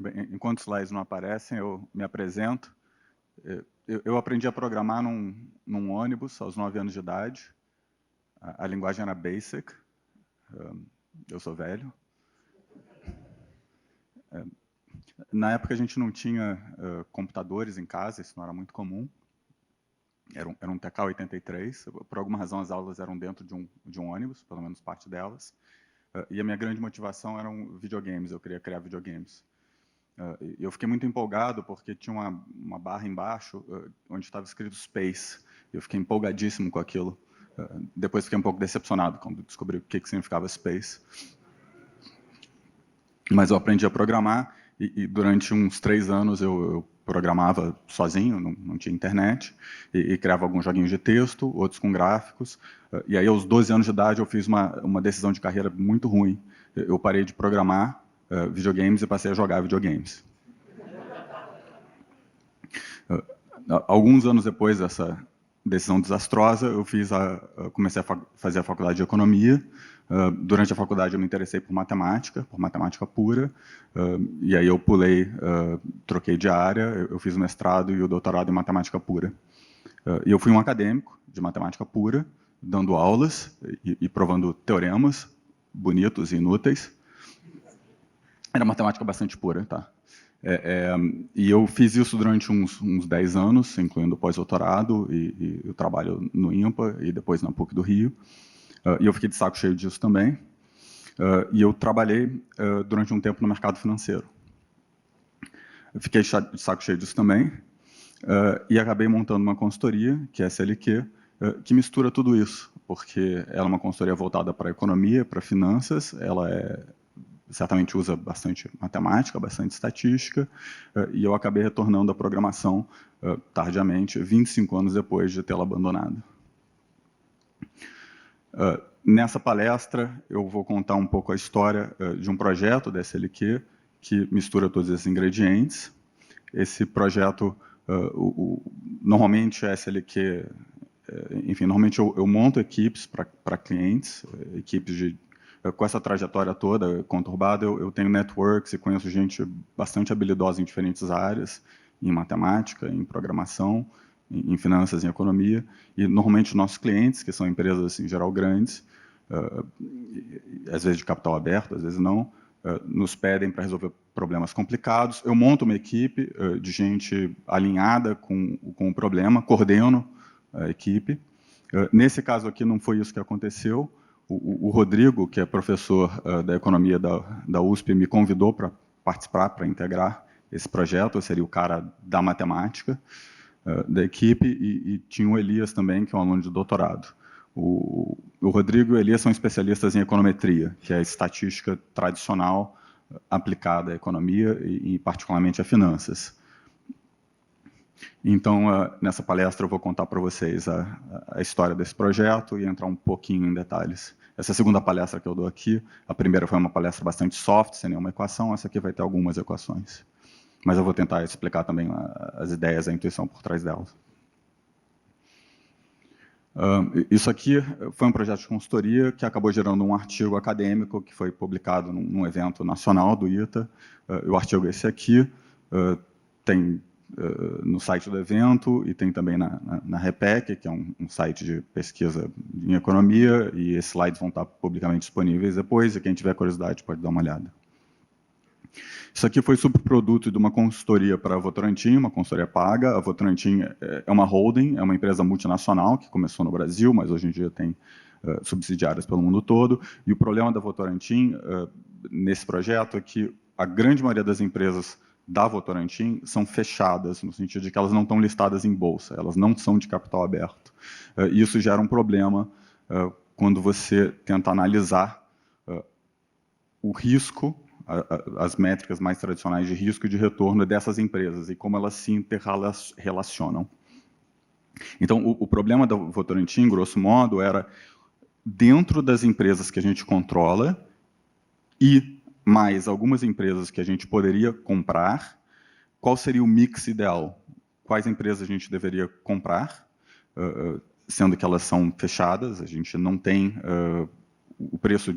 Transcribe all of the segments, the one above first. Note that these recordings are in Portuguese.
Bem, enquanto os slides não aparecem, eu me apresento. Eu aprendi a programar num ônibus aos 9 anos de idade. A linguagem era BASIC. Eu sou velho. Na época, a gente não tinha computadores em casa, isso não era muito comum. Era um TK-83. Por alguma razão, as aulas eram dentro de um ônibus, pelo menos parte delas. E a minha grande motivação eram videogames, eu queria criar videogames. Eu fiquei muito empolgado porque tinha uma barra embaixo onde estava escrito Space. Eu fiquei empolgadíssimo com aquilo. Depois fiquei um pouco decepcionado quando descobri o que significava Space. Mas eu aprendi a programar e durante uns 3 anos eu programava sozinho, não tinha internet, e criava alguns joguinhos de texto, outros com gráficos. E aí, aos 12 anos de idade, eu fiz uma decisão de carreira muito ruim. Eu parei de programar videogames e passei a jogar videogames. Alguns anos depois dessa decisão desastrosa, eu comecei a fazer a faculdade de economia. Durante a faculdade, eu me interessei por matemática pura, e aí eu troquei de área, eu fiz o mestrado e o doutorado em matemática pura. E eu fui um acadêmico de matemática pura, dando aulas e provando teoremas bonitos e inúteis. Era matemática bastante pura, tá? E eu fiz isso durante uns 10 anos, incluindo o pós-doutorado e o trabalho no INPA e depois na PUC do Rio. E eu fiquei de saco cheio disso também. E eu trabalhei durante um tempo no mercado financeiro. Eu fiquei de saco cheio disso também. E acabei montando uma consultoria, que é a SLQ, que mistura tudo isso, porque ela é uma consultoria voltada para a economia, para finanças, ela certamente usa bastante matemática, bastante estatística, e eu acabei retornando à programação tardiamente, 25 anos depois de tê-la abandonado. Nessa palestra, eu vou contar um pouco a história de um projeto da SLQ que mistura todos esses ingredientes. Esse projeto, normalmente a SLQ, enfim, normalmente eu monto equipes para clientes, equipes com essa trajetória toda conturbada, eu tenho networks e conheço gente bastante habilidosa em diferentes áreas, em matemática, em programação, em finanças, em economia, e normalmente os nossos clientes, que são empresas em geral grandes, às vezes de capital aberto, às vezes não, nos pedem para resolver problemas complicados. Eu monto uma equipe de gente alinhada com o problema, coordeno a equipe. Nesse caso aqui não foi isso que aconteceu. O Rodrigo, que é professor da economia da USP, me convidou para participar, para integrar esse projeto. Eu seria o cara da matemática da equipe, e tinha o Elias também, que é um aluno de doutorado. O Rodrigo e o Elias são especialistas em econometria, que é a estatística tradicional aplicada à economia e particularmente a finanças. Então, nessa palestra, eu vou contar para vocês a história desse projeto e entrar um pouquinho em detalhes. Essa é a segunda palestra que eu dou aqui. A primeira foi uma palestra bastante soft, sem nenhuma equação. Essa aqui vai ter algumas equações. Mas eu vou tentar explicar também as ideias, a intuição por trás delas. Isso aqui foi um projeto de consultoria que acabou gerando um artigo acadêmico que foi publicado num evento nacional do ITA. O artigo é esse aqui, tem no site do evento e tem também na REPEC, que é um site de pesquisa em economia, e esses slides vão estar publicamente disponíveis depois, e quem tiver curiosidade pode dar uma olhada. Isso aqui foi subproduto de uma consultoria para a Votorantim, uma consultoria paga. A Votorantim é uma holding, é uma empresa multinacional que começou no Brasil, mas hoje em dia tem subsidiárias pelo mundo todo. E o problema da Votorantim nesse projeto é que a grande maioria das empresas da Votorantim são fechadas, no sentido de que elas não estão listadas em bolsa, elas não são de capital aberto. E isso gera um problema quando você tenta analisar o risco, as métricas mais tradicionais de risco e de retorno dessas empresas e como elas se interrelacionam. Então, o problema da Votorantim, grosso modo, era dentro das empresas que a gente controla e mais algumas empresas que a gente poderia comprar, qual seria o mix ideal? Quais empresas a gente deveria comprar, sendo que elas são fechadas, a gente não tem o preço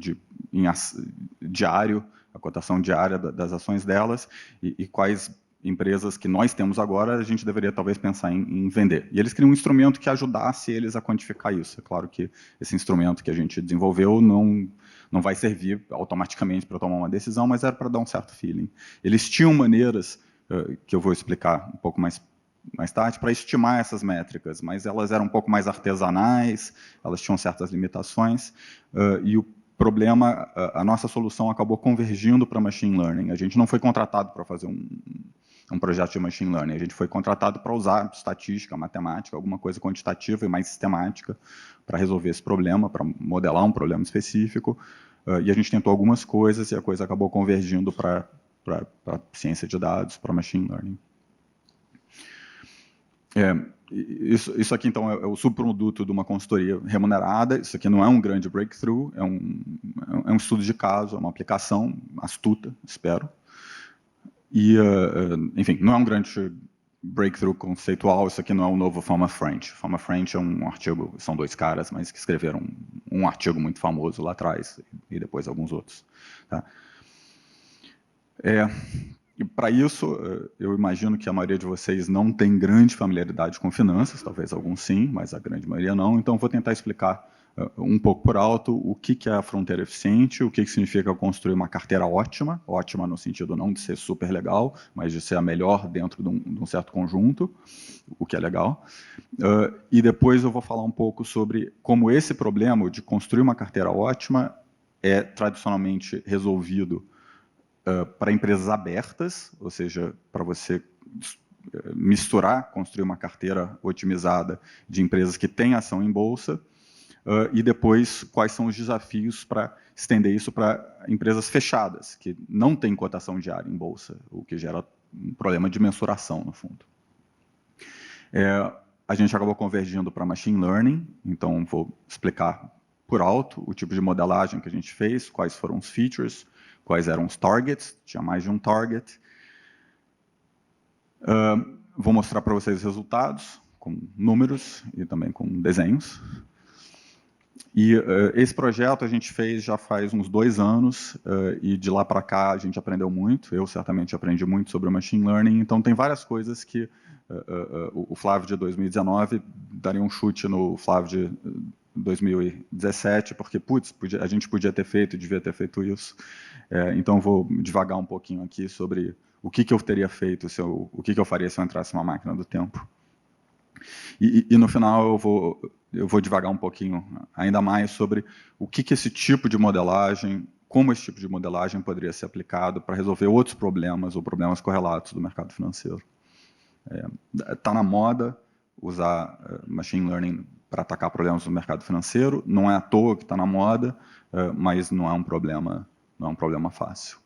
diário, a cotação diária das ações delas, e quais empresas que nós temos agora a gente deveria talvez pensar em vender. E eles criam um instrumento que ajudasse eles a quantificar isso. É claro que esse instrumento que a gente desenvolveu não vai servir automaticamente para tomar uma decisão, mas era para dar um certo feeling. Eles tinham maneiras, que eu vou explicar um pouco mais tarde, para estimar essas métricas, mas elas eram um pouco mais artesanais, elas tinham certas limitações, e o problema, a nossa solução acabou convergindo para machine learning. A gente não foi contratado para fazer um projeto de machine learning, a gente foi contratado para usar estatística, matemática, alguma coisa quantitativa e mais sistemática para resolver esse problema, para modelar um problema específico, e a gente tentou algumas coisas e a coisa acabou convergindo para ciência de dados, para machine learning. Isso aqui, então, é o subproduto de uma consultoria remunerada. Isso aqui não é um grande breakthrough, é um estudo de caso, é uma aplicação astuta, espero. E, enfim, não é um grande breakthrough conceitual, isso aqui não é o novo Fama French. Fama French é um artigo, são dois caras, mas que escreveram um artigo muito famoso lá atrás, e depois alguns outros. Tá? E para isso, eu imagino que a maioria de vocês não tem grande familiaridade com finanças, talvez alguns sim, mas a grande maioria não. Então, vou tentar explicar um pouco por alto o que é a fronteira eficiente, o que significa construir uma carteira ótima, ótima no sentido não de ser super legal, mas de ser a melhor dentro de um certo conjunto, o que é legal. E depois eu vou falar um pouco sobre como esse problema de construir uma carteira ótima é tradicionalmente resolvido para empresas abertas, ou seja, para você misturar, construir uma carteira otimizada de empresas que têm ação em bolsa, e depois quais são os desafios para estender isso para empresas fechadas, que não têm cotação diária em bolsa, o que gera um problema de mensuração, no fundo. A gente acabou convergindo para machine learning, então vou explicar por alto o tipo de modelagem que a gente fez, quais foram os features, quais eram os targets, tinha mais de um target. Vou mostrar para vocês os resultados, com números e também com desenhos. E esse projeto a gente fez já faz uns 2 anos, e de lá para cá a gente aprendeu muito, eu certamente aprendi muito sobre o machine learning, então tem várias coisas que o Flávio de 2019 daria um chute no Flávio de 2017, porque, putz, a gente podia ter feito, devia ter feito isso. Então, vou devagar um pouquinho aqui sobre o que eu teria feito, o que eu faria se eu entrasse numa máquina do tempo. E no final, eu vou devagar um pouquinho ainda mais sobre o que esse tipo de modelagem, como esse tipo de modelagem poderia ser aplicado para resolver outros problemas ou problemas correlatos do mercado financeiro. Está na moda usar machine learning para atacar problemas do mercado financeiro, não é à toa que está na moda, mas não é um problema fácil.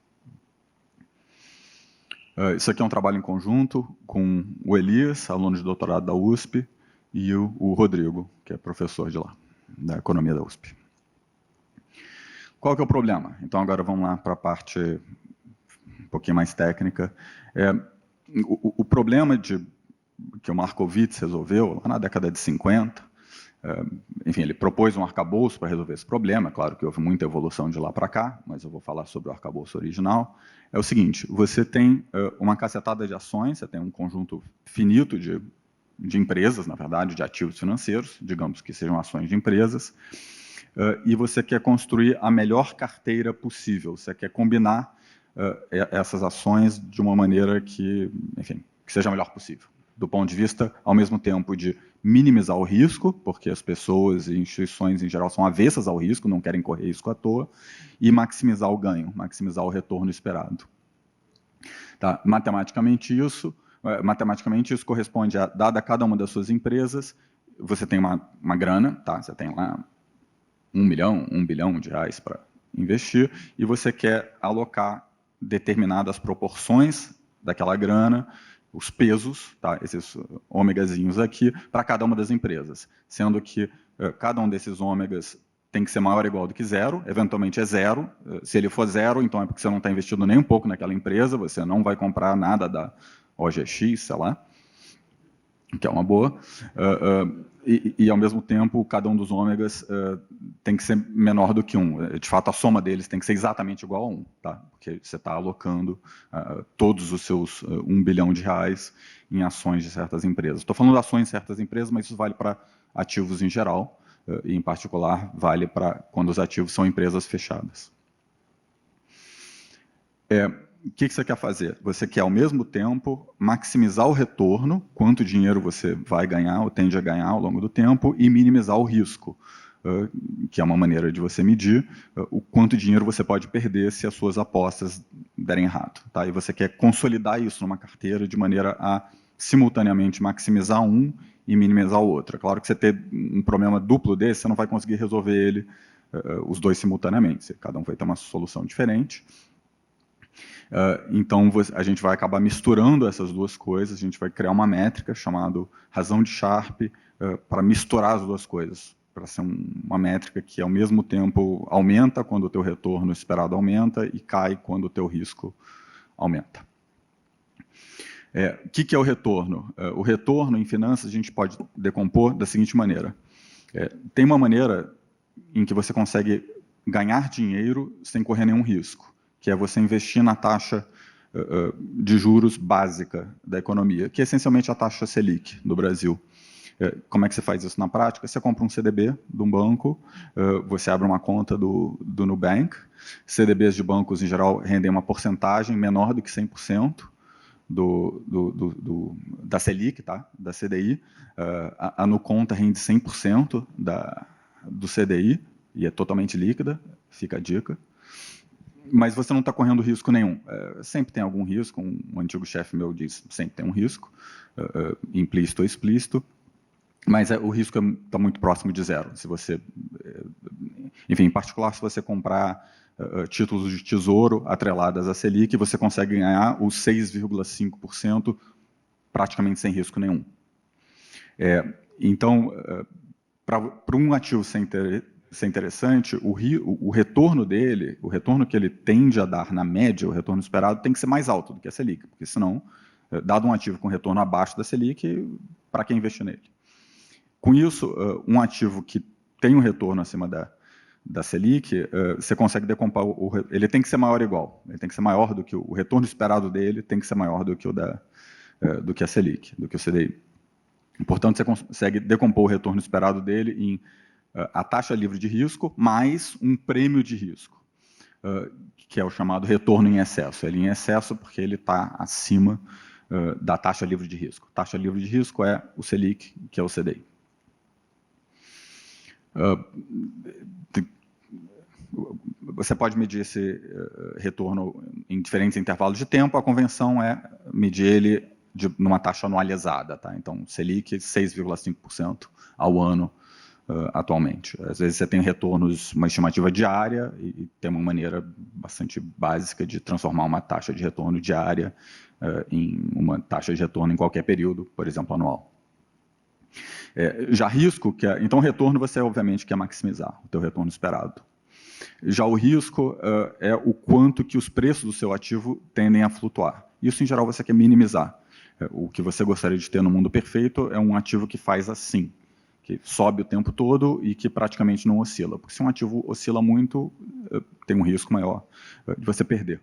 Isso aqui é um trabalho em conjunto com o Elias, aluno de doutorado da USP, e o Rodrigo, que é professor de lá, da economia da USP. Qual que é o problema? Então, agora vamos lá para a parte um pouquinho mais técnica. O problema que o Markowitz resolveu lá na década de 50, enfim, ele propôs um arcabouço para resolver esse problema, é claro que houve muita evolução de lá para cá, mas eu vou falar sobre o arcabouço original. É o seguinte, você tem uma cacetada de ações, você tem um conjunto finito de empresas, na verdade, de ativos financeiros, digamos que sejam ações de empresas, e você quer construir a melhor carteira possível, você quer combinar essas ações de uma maneira que, enfim, que seja a melhor possível, do ponto de vista, ao mesmo tempo, de minimizar o risco, porque as pessoas e instituições, em geral, são avessas ao risco, não querem correr risco à toa, e maximizar o ganho, maximizar o retorno esperado. Tá? Matematicamente, isso corresponde a, dada cada uma das suas empresas, você tem uma grana, tá? Você tem lá 1 milhão, 1 bilhão de reais para investir, e você quer alocar determinadas proporções daquela grana, os pesos, tá, esses ômegazinhos aqui, para cada uma das empresas, sendo que cada um desses ômegas tem que ser maior ou igual do que 0, eventualmente é 0, se ele for 0, então é porque você não está investindo nem um pouco naquela empresa, você não vai comprar nada da OGX, sei lá, que é uma boa, e ao mesmo tempo, cada um dos ômegas tem que ser menor do que 1. De fato, a soma deles tem que ser exatamente igual a 1, tá? Porque você está alocando todos os seus R$1 bilhão em ações de certas empresas. Estou falando de ações de certas empresas, mas isso vale para ativos em geral, e em particular vale para quando os ativos são empresas fechadas. O que você quer fazer? Você quer, ao mesmo tempo, maximizar o retorno, quanto dinheiro você vai ganhar ou tende a ganhar ao longo do tempo, e minimizar o risco, que é uma maneira de você medir o quanto dinheiro você pode perder se as suas apostas derem errado. Tá? E você quer consolidar isso numa carteira de maneira a, simultaneamente, maximizar um e minimizar o outro. É claro que você ter um problema duplo desse, você não vai conseguir resolver ele, os dois simultaneamente. Cada um vai ter uma solução diferente. Então, a gente vai acabar misturando essas duas coisas, a gente vai criar uma métrica chamada razão de Sharpe para misturar as duas coisas, para ser uma métrica que, ao mesmo tempo, aumenta quando o teu retorno esperado aumenta e cai quando o teu risco aumenta. O que é o retorno? O retorno, em finanças, a gente pode decompor da seguinte maneira. Tem uma maneira em que você consegue ganhar dinheiro sem correr nenhum risco, que é você investir na taxa de juros básica da economia, que é essencialmente a taxa Selic no Brasil. Como é que você faz isso na prática? Você compra um CDB de um banco, você abre uma conta do Nubank, CDBs de bancos, em geral, rendem uma porcentagem menor do que 100% da Selic, tá? Da CDI. A Nuconta rende 100% do CDI, e é totalmente líquida, fica a dica. Mas você não está correndo risco nenhum. Sempre tem algum risco, um antigo chefe meu disse, sempre tem um risco, implícito ou explícito, mas o risco está muito próximo de zero. Se você, enfim, em particular, se você comprar títulos de tesouro atreladas à Selic, você consegue ganhar os 6,5% praticamente sem risco nenhum. Então, para um ativo ser interessante, o retorno dele, o retorno que ele tende a dar na média, o retorno esperado, tem que ser mais alto do que a Selic, porque senão, dado um ativo com retorno abaixo da Selic, para que investir nele? Com isso, um ativo que tem um retorno acima da Selic, você consegue decompor, ele tem que ser maior ou igual, ele tem que ser maior do que o retorno esperado dele, tem que ser maior do que do que a Selic, do que o CDI. Portanto, você consegue decompor o retorno esperado dele em a taxa livre de risco mais um prêmio de risco, que é o chamado retorno em excesso. Ele é em excesso porque ele está acima da taxa livre de risco. Taxa livre de risco é o Selic, que é o CDI. Você pode medir esse retorno em diferentes intervalos de tempo. A convenção é medir ele numa taxa anualizada. Tá? Então, Selic, 6,5% ao ano, atualmente. Às vezes você tem retornos, uma estimativa diária, e tem uma maneira bastante básica de transformar uma taxa de retorno diária em uma taxa de retorno em qualquer período, por exemplo, anual. Já risco, então retorno você obviamente quer maximizar o teu retorno esperado. Já o risco é o quanto que os preços do seu ativo tendem a flutuar. Isso, em geral, você quer minimizar. O que você gostaria de ter no mundo perfeito é um ativo que faz assim, que sobe o tempo todo e que praticamente não oscila. Porque se um ativo oscila muito, tem um risco maior de você perder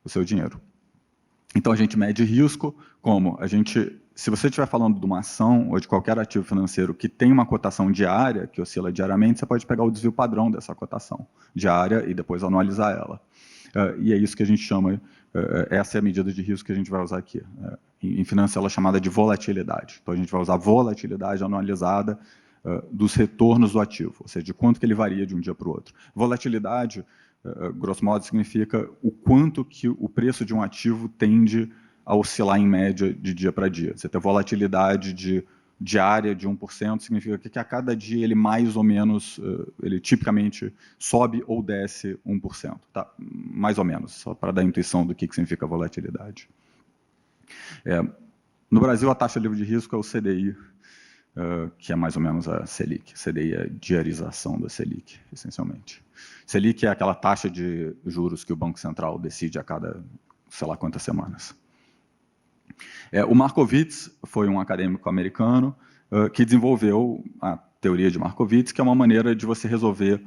o seu dinheiro. Então, a gente mede risco como se você estiver falando de uma ação ou de qualquer ativo financeiro que tem uma cotação diária, que oscila diariamente, você pode pegar o desvio padrão dessa cotação diária e depois anualizar ela. E é isso que a gente chama, essa é a medida de risco que a gente vai usar aqui. Em finanças, ela é chamada de volatilidade. Então, a gente vai usar a volatilidade anualizada dos retornos do ativo, ou seja, de quanto que ele varia de um dia para o outro. Volatilidade, grosso modo, significa o quanto que o preço de um ativo tende a oscilar em média de dia para dia. Você tem volatilidade diária de 1%, significa que a cada dia ele mais ou menos, ele tipicamente sobe ou desce 1%. Tá? Mais ou menos, só para dar intuição do que significa volatilidade. No Brasil, a taxa livre de risco é o CDI, que é mais ou menos a Selic. CDI é a diarização da Selic, essencialmente. Selic é aquela taxa de juros que o Banco Central decide a cada, sei lá quantas semanas. O Markowitz foi um acadêmico americano que desenvolveu a teoria de Markowitz, que é uma maneira de você resolver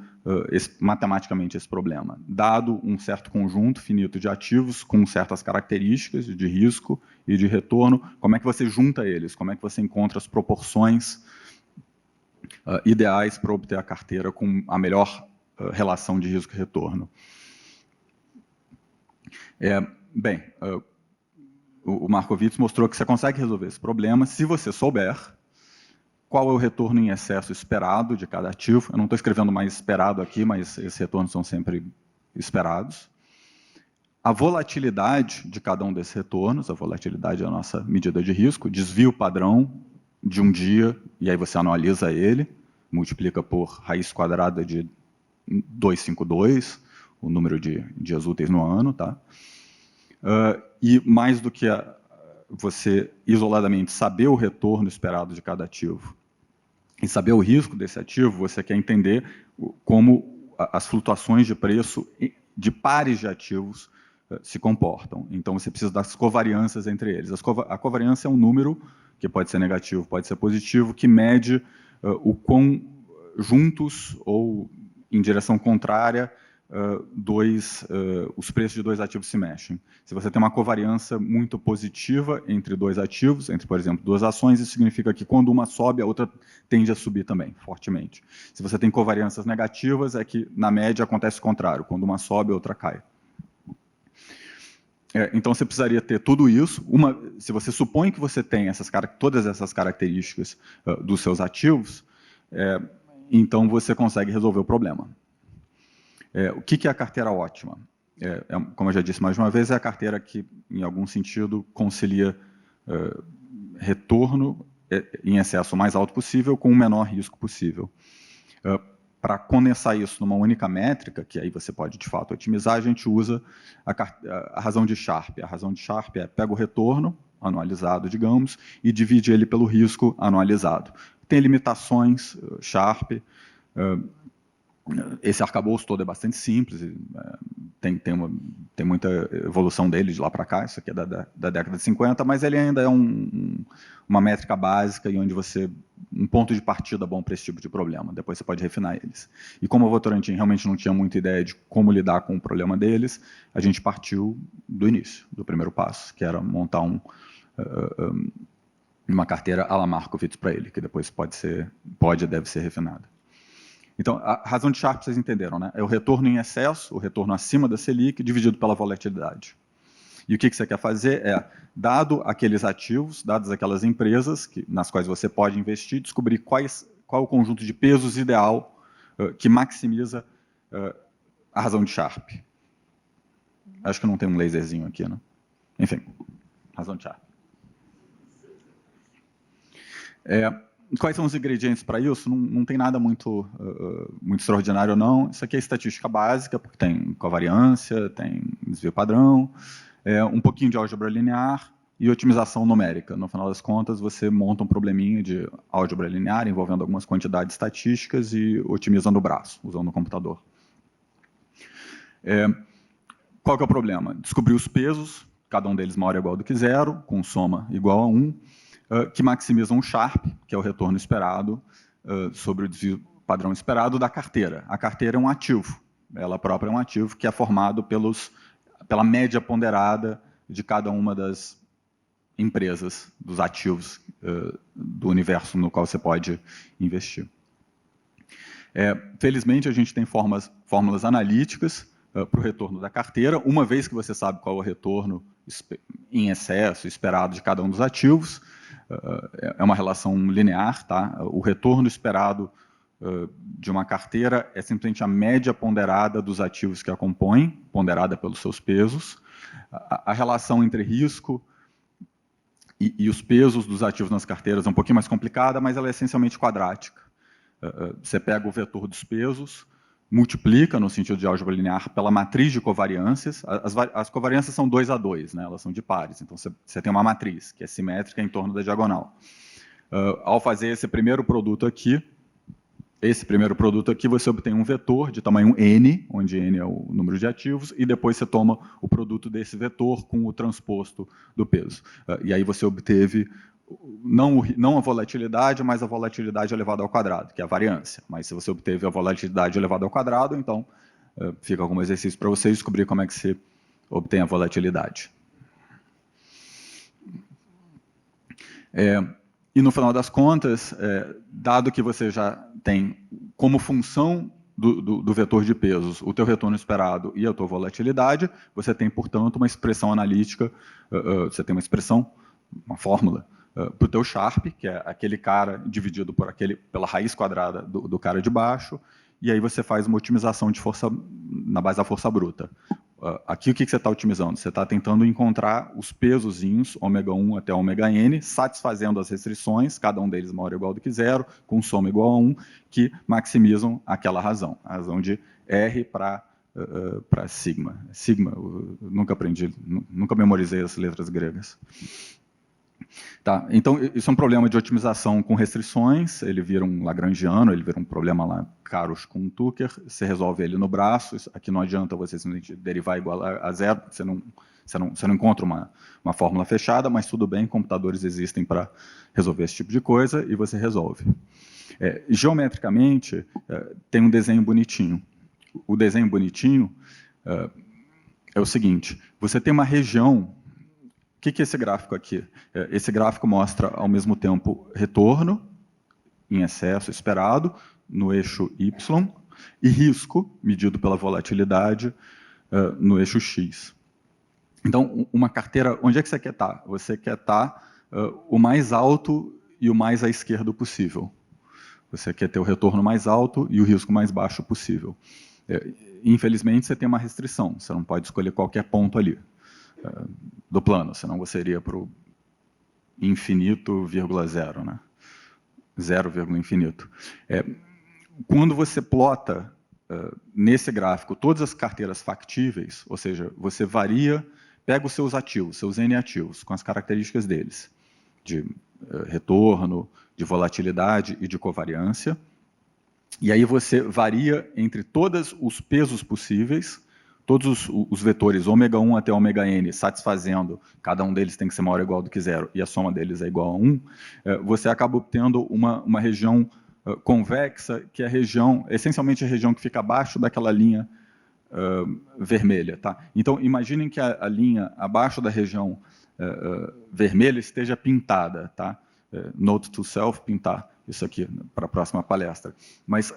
matematicamente esse problema. Dado um certo conjunto finito de ativos com certas características de risco e de retorno, como é que você junta eles? Como é que você encontra as proporções ideais para obter a carteira com a melhor relação de risco e retorno? Bem, o Markowitz mostrou que você consegue resolver esse problema se você souber qual é o retorno em excesso esperado de cada ativo. Eu não estou escrevendo mais esperado aqui, mas esses retornos são sempre esperados. A volatilidade de cada um desses retornos, a volatilidade é a nossa medida de risco, desvio padrão de um dia, e aí você analisa ele, multiplica por raiz quadrada de 252, o número de dias úteis no ano, tá? E mais do que você isoladamente saber o retorno esperado de cada ativo e saber o risco desse ativo, você quer entender como as flutuações de preço de pares de ativos se comportam. Então, você precisa das covariâncias entre eles. A covariância é um número, que pode ser negativo, pode ser positivo, que mede o quão juntos ou em direção contrária os preços de dois ativos se mexem. Se você tem uma covariância muito positiva entre dois ativos, entre, por exemplo, duas ações, isso significa que quando uma sobe, a outra tende a subir também, fortemente. Se você tem covariâncias negativas, é que, na média, acontece o contrário. Quando uma sobe, a outra cai. Então, você precisaria ter tudo isso. Se você supõe que você tem todas essas características dos seus ativos, então você consegue resolver o problema. O que é a carteira ótima? Como eu já disse mais uma vez, é a carteira que, em algum sentido, concilia retorno em excesso o mais alto possível com o menor risco possível. Para condensar isso numa única métrica, que aí você pode, de fato, otimizar, a gente usa a razão de Sharpe. A razão de Sharpe pega o retorno anualizado, digamos, e divide ele pelo risco anualizado. Tem limitações, Sharpe. Esse arcabouço todo é bastante simples, tem muita evolução dele de lá para cá, isso aqui é da década de 50, mas ele ainda é uma métrica básica e onde um ponto de partida bom para esse tipo de problema, depois você pode refinar eles. E como a Votorantim realmente não tinha muita ideia de como lidar com o problema deles, a gente partiu do início, do primeiro passo, que era montar uma carteira à la Markowitz para ele, que depois pode e deve ser refinada. Então, a razão de Sharpe, vocês entenderam, né? É o retorno em excesso, o retorno acima da Selic, dividido pela volatilidade. E o que você quer fazer dado aqueles ativos, dadas aquelas empresas nas quais você pode investir, descobrir qual é o conjunto de pesos ideal que maximiza a razão de Sharpe. Acho que não tem um laserzinho aqui, né? Enfim, razão de Sharpe. Quais são os ingredientes para isso? Não tem nada muito extraordinário, não. Isso aqui é estatística básica, porque tem covariância, tem desvio padrão, um pouquinho de álgebra linear e otimização numérica. No final das contas, você monta um probleminha de álgebra linear envolvendo algumas quantidades estatísticas e otimiza no braço, usando o computador. Qual que é o problema? Descobrir os pesos, cada um deles maior ou igual do que zero, com soma igual a 1, que maximizam o Sharpe, que é o retorno esperado, sobre o desvio padrão esperado da carteira. A carteira é um ativo, ela própria é um ativo que é formado pela média ponderada de cada uma das empresas, dos ativos do universo no qual você pode investir. Felizmente, a gente tem fórmulas analíticas para o retorno da carteira. Uma vez que você sabe qual é o retorno em excesso esperado de cada um dos ativos, é uma relação linear, tá? O retorno esperado de uma carteira é simplesmente a média ponderada dos ativos que a compõem, ponderada pelos seus pesos. A relação entre risco e os pesos dos ativos nas carteiras é um pouquinho mais complicada, mas ela é essencialmente quadrática. Você pega o vetor dos pesos, multiplica, no sentido de álgebra linear, pela matriz de covariâncias. As covariâncias são 2 a 2, né? Elas são de pares. Então, você tem uma matriz, que é simétrica em torno da diagonal. Ao fazer esse primeiro produto aqui, você obtém um vetor de tamanho n, onde n é o número de ativos, e depois você toma o produto desse vetor com o transposto do peso. E aí você obteve não a volatilidade, mas a volatilidade elevada ao quadrado, que é a variância. Mas se você obteve a volatilidade elevada ao quadrado, então fica como exercício para você descobrir como é que se obtém a volatilidade. E no final das contas, dado que você já tem como função do vetor de pesos o teu retorno esperado e a tua volatilidade, você tem, portanto, uma expressão analítica, você tem uma fórmula para o teu Sharpe, que é aquele cara dividido pela raiz quadrada do cara de baixo, e aí você faz uma otimização de força na base da força bruta. Aqui o que você está otimizando? Você está tentando encontrar os pesozinhos, ômega 1 até ômega n, satisfazendo as restrições, cada um deles maior ou igual do que 0, com soma igual a 1, que maximizam aquela razão, a razão de R para sigma. Sigma, eu nunca aprendi, nunca memorizei as letras gregas. Tá, então, isso é um problema de otimização com restrições, ele vira um lagrangiano, ele vira um problema lá, Caros com Tucker, você resolve ele no braço, aqui não adianta você simplesmente derivar igual a 0, você não encontra uma fórmula fechada, mas tudo bem, computadores existem para resolver esse tipo de coisa, e você resolve. Geometricamente, tem um desenho bonitinho. O desenho bonitinho é o seguinte, você tem uma região. O que é esse gráfico aqui? Esse gráfico mostra, ao mesmo tempo, retorno em excesso esperado no eixo Y e risco, medido pela volatilidade, no eixo X. Então, uma carteira, onde é que você quer estar? Você quer estar o mais alto e o mais à esquerda possível. Você quer ter o retorno mais alto e o risco mais baixo possível. Infelizmente, você tem uma restrição, você não pode escolher qualquer ponto ali do plano, senão você iria para o infinito, vírgula zero, né? 0, infinito. Quando você plota nesse gráfico todas as carteiras factíveis, ou seja, você pega os seus ativos, seus N ativos, com as características deles, de retorno, de volatilidade e de covariância, e aí você varia entre todos os pesos possíveis, todos os vetores ômega 1 até ômega n satisfazendo, cada um deles tem que ser maior ou igual do que 0, e a soma deles é igual a 1, você acaba obtendo uma região convexa, que é essencialmente a região que fica abaixo daquela linha vermelha. Tá? Então, imaginem que a linha abaixo da região vermelha esteja pintada. Tá? Note to self, pintar isso aqui para a próxima palestra. Mas,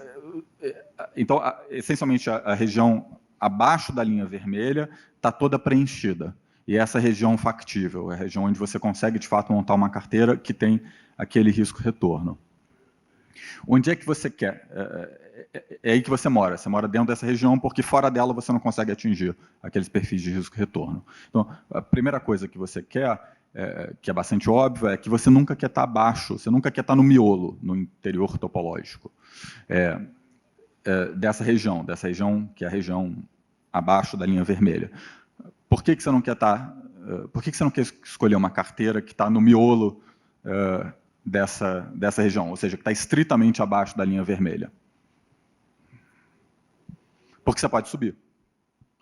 então, essencialmente, a região abaixo da linha vermelha está toda preenchida. E essa região factível, é a região onde você consegue, de fato, montar uma carteira que tem aquele risco-retorno. Onde é que você quer? É aí que você mora dentro dessa região, porque fora dela você não consegue atingir aqueles perfis de risco-retorno. Então, a primeira coisa que você quer, que é bastante óbvio, é que você nunca quer estar abaixo, você nunca quer estar no miolo, no interior topológico. Dessa região que é a região abaixo da linha vermelha. Por que você não quer por que você não quer escolher uma carteira que está no miolo dessa região, ou seja, que está estritamente abaixo da linha vermelha? Porque você pode subir.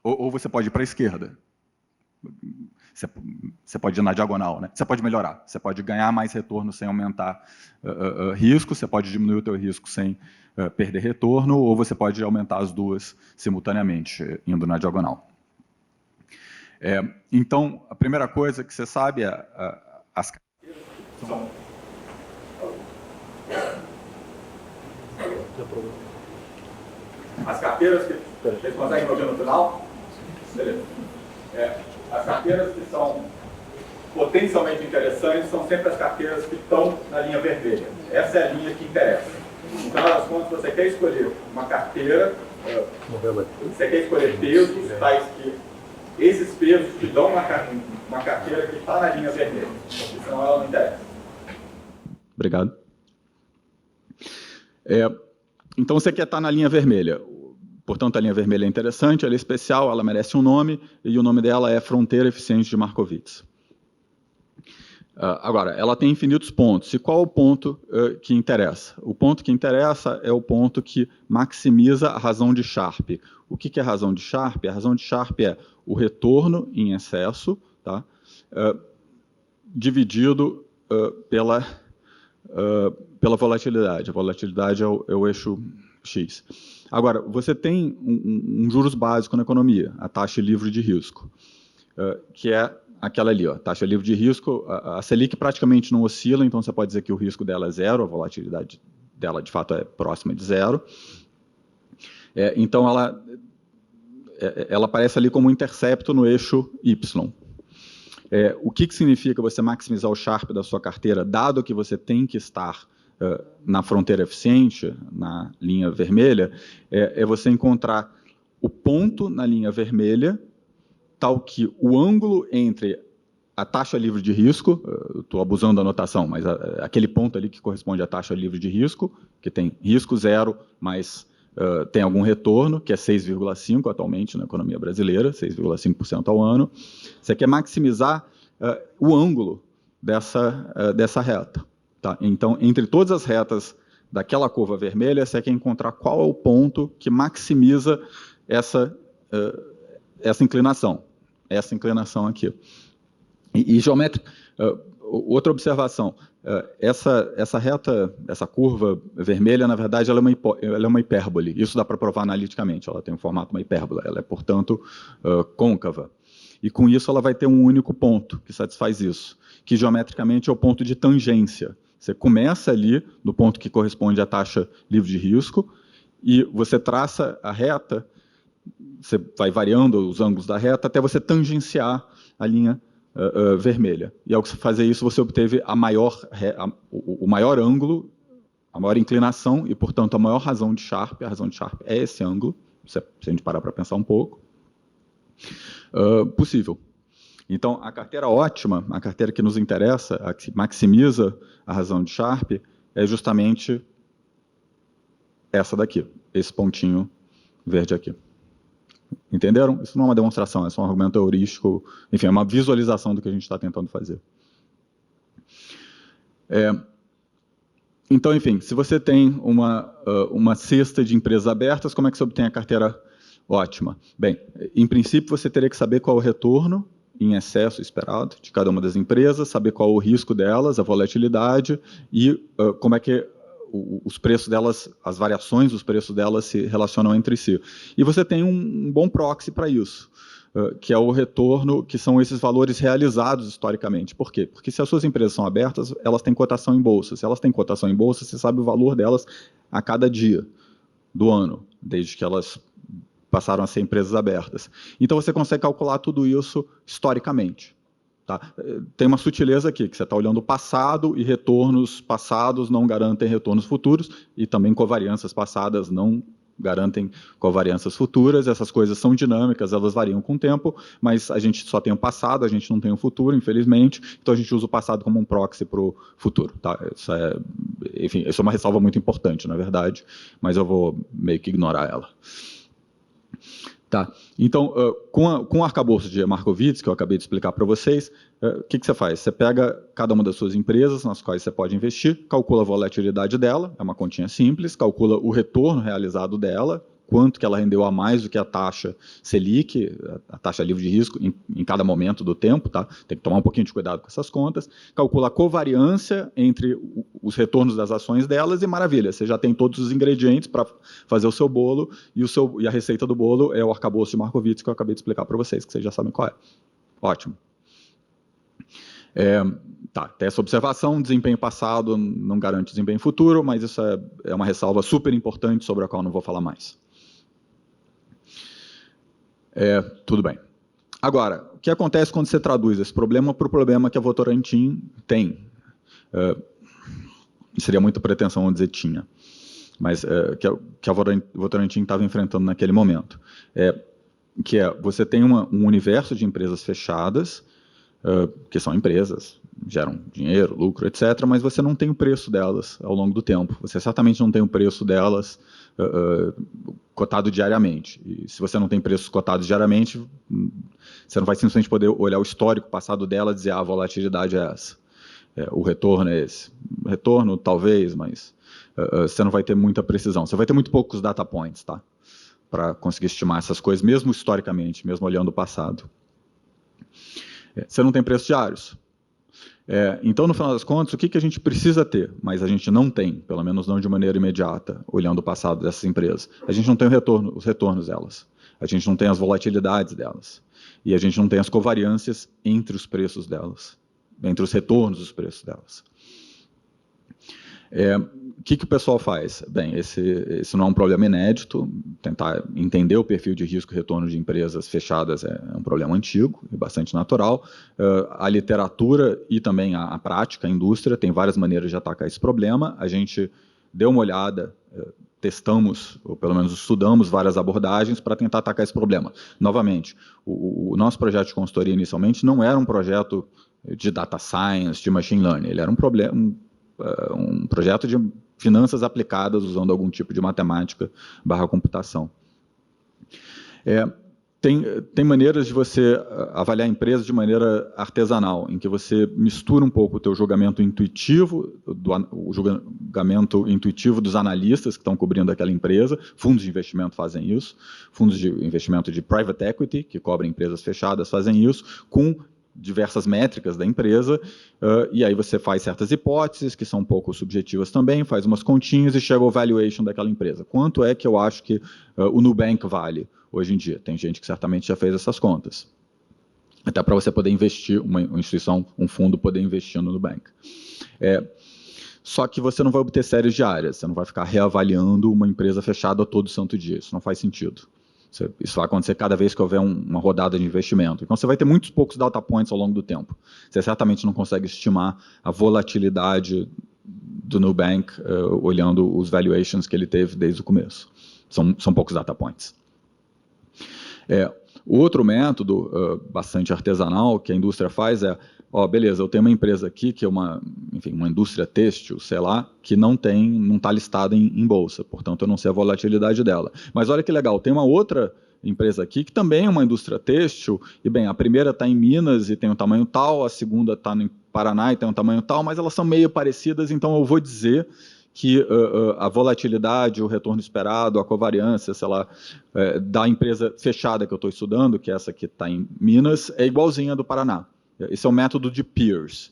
Ou você pode ir para a esquerda. Você pode ir na diagonal, né? Você pode melhorar, você pode ganhar mais retorno sem aumentar risco, você pode diminuir o teu risco sem perder retorno, ou você pode aumentar as duas simultaneamente, indo na diagonal. Então, a primeira coisa que você sabe é as carteiras são... As carteiras que... Vocês conseguem me ouvir no final? Beleza. As carteiras que são potencialmente interessantes são sempre as carteiras que estão na linha vermelha. Essa é a linha que interessa. No final das contas, você quer escolher uma carteira, você quer escolher pesos, tais que esses pesos te dão uma carteira que está na linha vermelha, porque senão ela não interessa. Obrigado. Então, você quer estar na linha vermelha. Portanto, a linha vermelha é interessante, ela é especial, ela merece um nome, e o nome dela é Fronteira Eficiente de Markowitz. Agora, ela tem infinitos pontos. E qual é o ponto que interessa? O ponto que interessa é o ponto que maximiza a razão de Sharpe. O que é a razão de Sharpe? A razão de Sharpe é o retorno em excesso, tá? Dividido pela volatilidade. A volatilidade é o eixo X. Agora, você tem um juros básico na economia, a taxa livre de risco, que é aquela ali, ó, taxa livre de risco. A Selic praticamente não oscila, então você pode dizer que o risco dela é zero, a volatilidade dela, de fato, é próxima de zero. Então, ela aparece ali como um intercepto no eixo Y. O que significa você maximizar o Sharpe da sua carteira, dado que você tem que estar na fronteira eficiente, na linha vermelha, é você encontrar o ponto na linha vermelha, tal que o ângulo entre a taxa livre de risco, estou abusando da anotação, mas aquele ponto ali que corresponde à taxa livre de risco, que tem risco zero, mas tem algum retorno, que é 6,5% atualmente na economia brasileira, 6,5% ao ano. Você quer maximizar o ângulo dessa reta. Tá? Então, entre todas as retas daquela curva vermelha, você quer encontrar qual é o ponto que maximiza essa inclinação. Essa inclinação aqui. E geométrica, outra observação, essa reta, essa curva vermelha, na verdade, ela é uma hipérbole. Isso dá para provar analiticamente, ela tem um formato de uma hipérbole, ela é, portanto, côncava. E com isso ela vai ter um único ponto que satisfaz isso, que geometricamente é o ponto de tangência. Você começa ali no ponto que corresponde à taxa livre de risco e você traça a reta, você vai variando os ângulos da reta até você tangenciar a linha vermelha. E ao fazer isso, você obteve o maior ângulo, a maior inclinação e, portanto, a maior razão de Sharpe. A razão de Sharpe é esse ângulo, se a gente parar para pensar um pouco, possível. Então, a carteira ótima, a carteira que nos interessa, a que maximiza a razão de Sharpe, é justamente essa daqui, esse pontinho verde aqui. Entenderam? Isso não é uma demonstração, é só um argumento heurístico, enfim, é uma visualização do que a gente está tentando fazer. Então, enfim, se você tem uma cesta de empresas abertas, como é que você obtém a carteira ótima? Bem, em princípio, você teria que saber qual é o retorno em excesso esperado de cada uma das empresas, saber qual é o risco delas, a volatilidade e como é que os preços delas, as variações dos preços delas se relacionam entre si. E você tem um bom proxy para isso, que é o retorno, que são esses valores realizados historicamente. Por quê? Porque se as suas empresas são abertas, elas têm cotação em bolsa. Se elas têm cotação em bolsa, você sabe o valor delas a cada dia do ano, desde que elas passaram a ser empresas abertas. Então, você consegue calcular tudo isso historicamente. Tá? Tem uma sutileza aqui, que você está olhando o passado e retornos passados não garantem retornos futuros e também covariâncias passadas não garantem covariâncias futuras. Essas coisas são dinâmicas, elas variam com o tempo, mas a gente só tem o passado, a gente não tem o futuro, infelizmente, então a gente usa o passado como um proxy para o futuro. Tá? Enfim, isso é uma ressalva muito importante, na verdade, mas eu vou meio que ignorar ela. Tá. Então, com o arcabouço de Markowitz, que eu acabei de explicar para vocês, o que você faz? Você pega cada uma das suas empresas nas quais você pode investir, calcula a volatilidade dela, é uma continha simples, calcula o retorno realizado dela, quanto que ela rendeu a mais do que a taxa Selic, a taxa livre de risco, em cada momento do tempo, tá? Tem que tomar um pouquinho de cuidado com essas contas, calcula a covariância entre os retornos das ações delas e maravilha, você já tem todos os ingredientes para fazer o seu bolo e a receita do bolo é o arcabouço de Markowitz que eu acabei de explicar para vocês, que vocês já sabem qual é. Ótimo. Tá, tem essa observação, desempenho passado não garante desempenho futuro, mas isso é uma ressalva super importante sobre a qual não vou falar mais. Tudo bem. Agora, o que acontece quando você traduz esse problema para o problema que a Votorantim tem? Seria muita pretensão dizer tinha, mas que a Votorantim estava enfrentando naquele momento. Que você tem um universo de empresas fechadas, que são empresas, geram dinheiro, lucro, etc., mas você não tem o preço delas ao longo do tempo. Você certamente não tem o preço delas cotado diariamente. E se você não tem preços cotados diariamente, você não vai simplesmente poder olhar o histórico passado dela e dizer a volatilidade é essa. O retorno é esse. Retorno, talvez, mas você não vai ter muita precisão. Você vai ter muito poucos data points, tá? Para conseguir estimar essas coisas, mesmo historicamente, mesmo olhando o passado. Você não tem preços diários. Então, no final das contas, o que a gente precisa ter, mas a gente não tem, pelo menos não de maneira imediata, olhando o passado dessas empresas? A gente não tem os retornos delas, a gente não tem as volatilidades delas, e a gente não tem as covariâncias entre os preços delas, entre os retornos dos preços delas. O que o pessoal faz? Bem, esse não é um problema inédito, tentar entender o perfil de risco e retorno de empresas fechadas é um problema antigo e bastante natural. A literatura e também a prática, a indústria, tem várias maneiras de atacar esse problema. A gente deu uma olhada, testamos, ou pelo menos estudamos várias abordagens para tentar atacar esse problema. Novamente, o nosso projeto de consultoria inicialmente não era um projeto de data science, de machine learning, ele era um projeto de finanças aplicadas usando algum tipo de matemática / computação. Tem maneiras de você avaliar empresas de maneira artesanal, em que você mistura um pouco o teu julgamento intuitivo, o julgamento intuitivo dos analistas que estão cobrindo aquela empresa. Fundos de investimento fazem isso, fundos de investimento de private equity, que cobrem empresas fechadas, fazem isso, com diversas métricas da empresa, e aí você faz certas hipóteses, que são um pouco subjetivas também, faz umas continhas e chega ao valuation daquela empresa. Quanto é que eu acho que o Nubank vale hoje em dia? Tem gente que certamente já fez essas contas. Até para você poder investir, uma instituição, um fundo poder investir no Nubank. Só que você não vai obter séries diárias, você não vai ficar reavaliando uma empresa fechada todo santo dia, isso não faz sentido. Isso vai acontecer cada vez que houver uma rodada de investimento. Então, você vai ter muitos poucos data points ao longo do tempo. Você certamente não consegue estimar a volatilidade do Nubank olhando os valuations que ele teve desde o começo. São poucos data points. O outro método, bastante artesanal, que a indústria faz beleza, eu tenho uma empresa aqui que é uma indústria têxtil, sei lá, que não está listada em bolsa, portanto eu não sei a volatilidade dela. Mas olha que legal, tem uma outra empresa aqui que também é uma indústria têxtil, e bem, a primeira está em Minas e tem um tamanho tal, a segunda está no Paraná e tem um tamanho tal, mas elas são meio parecidas, então eu vou dizer que a volatilidade, o retorno esperado, a covariância, sei lá, da empresa fechada que eu estou estudando, que é essa que está em Minas, é igualzinha do Paraná. Esse é o método de Peirce.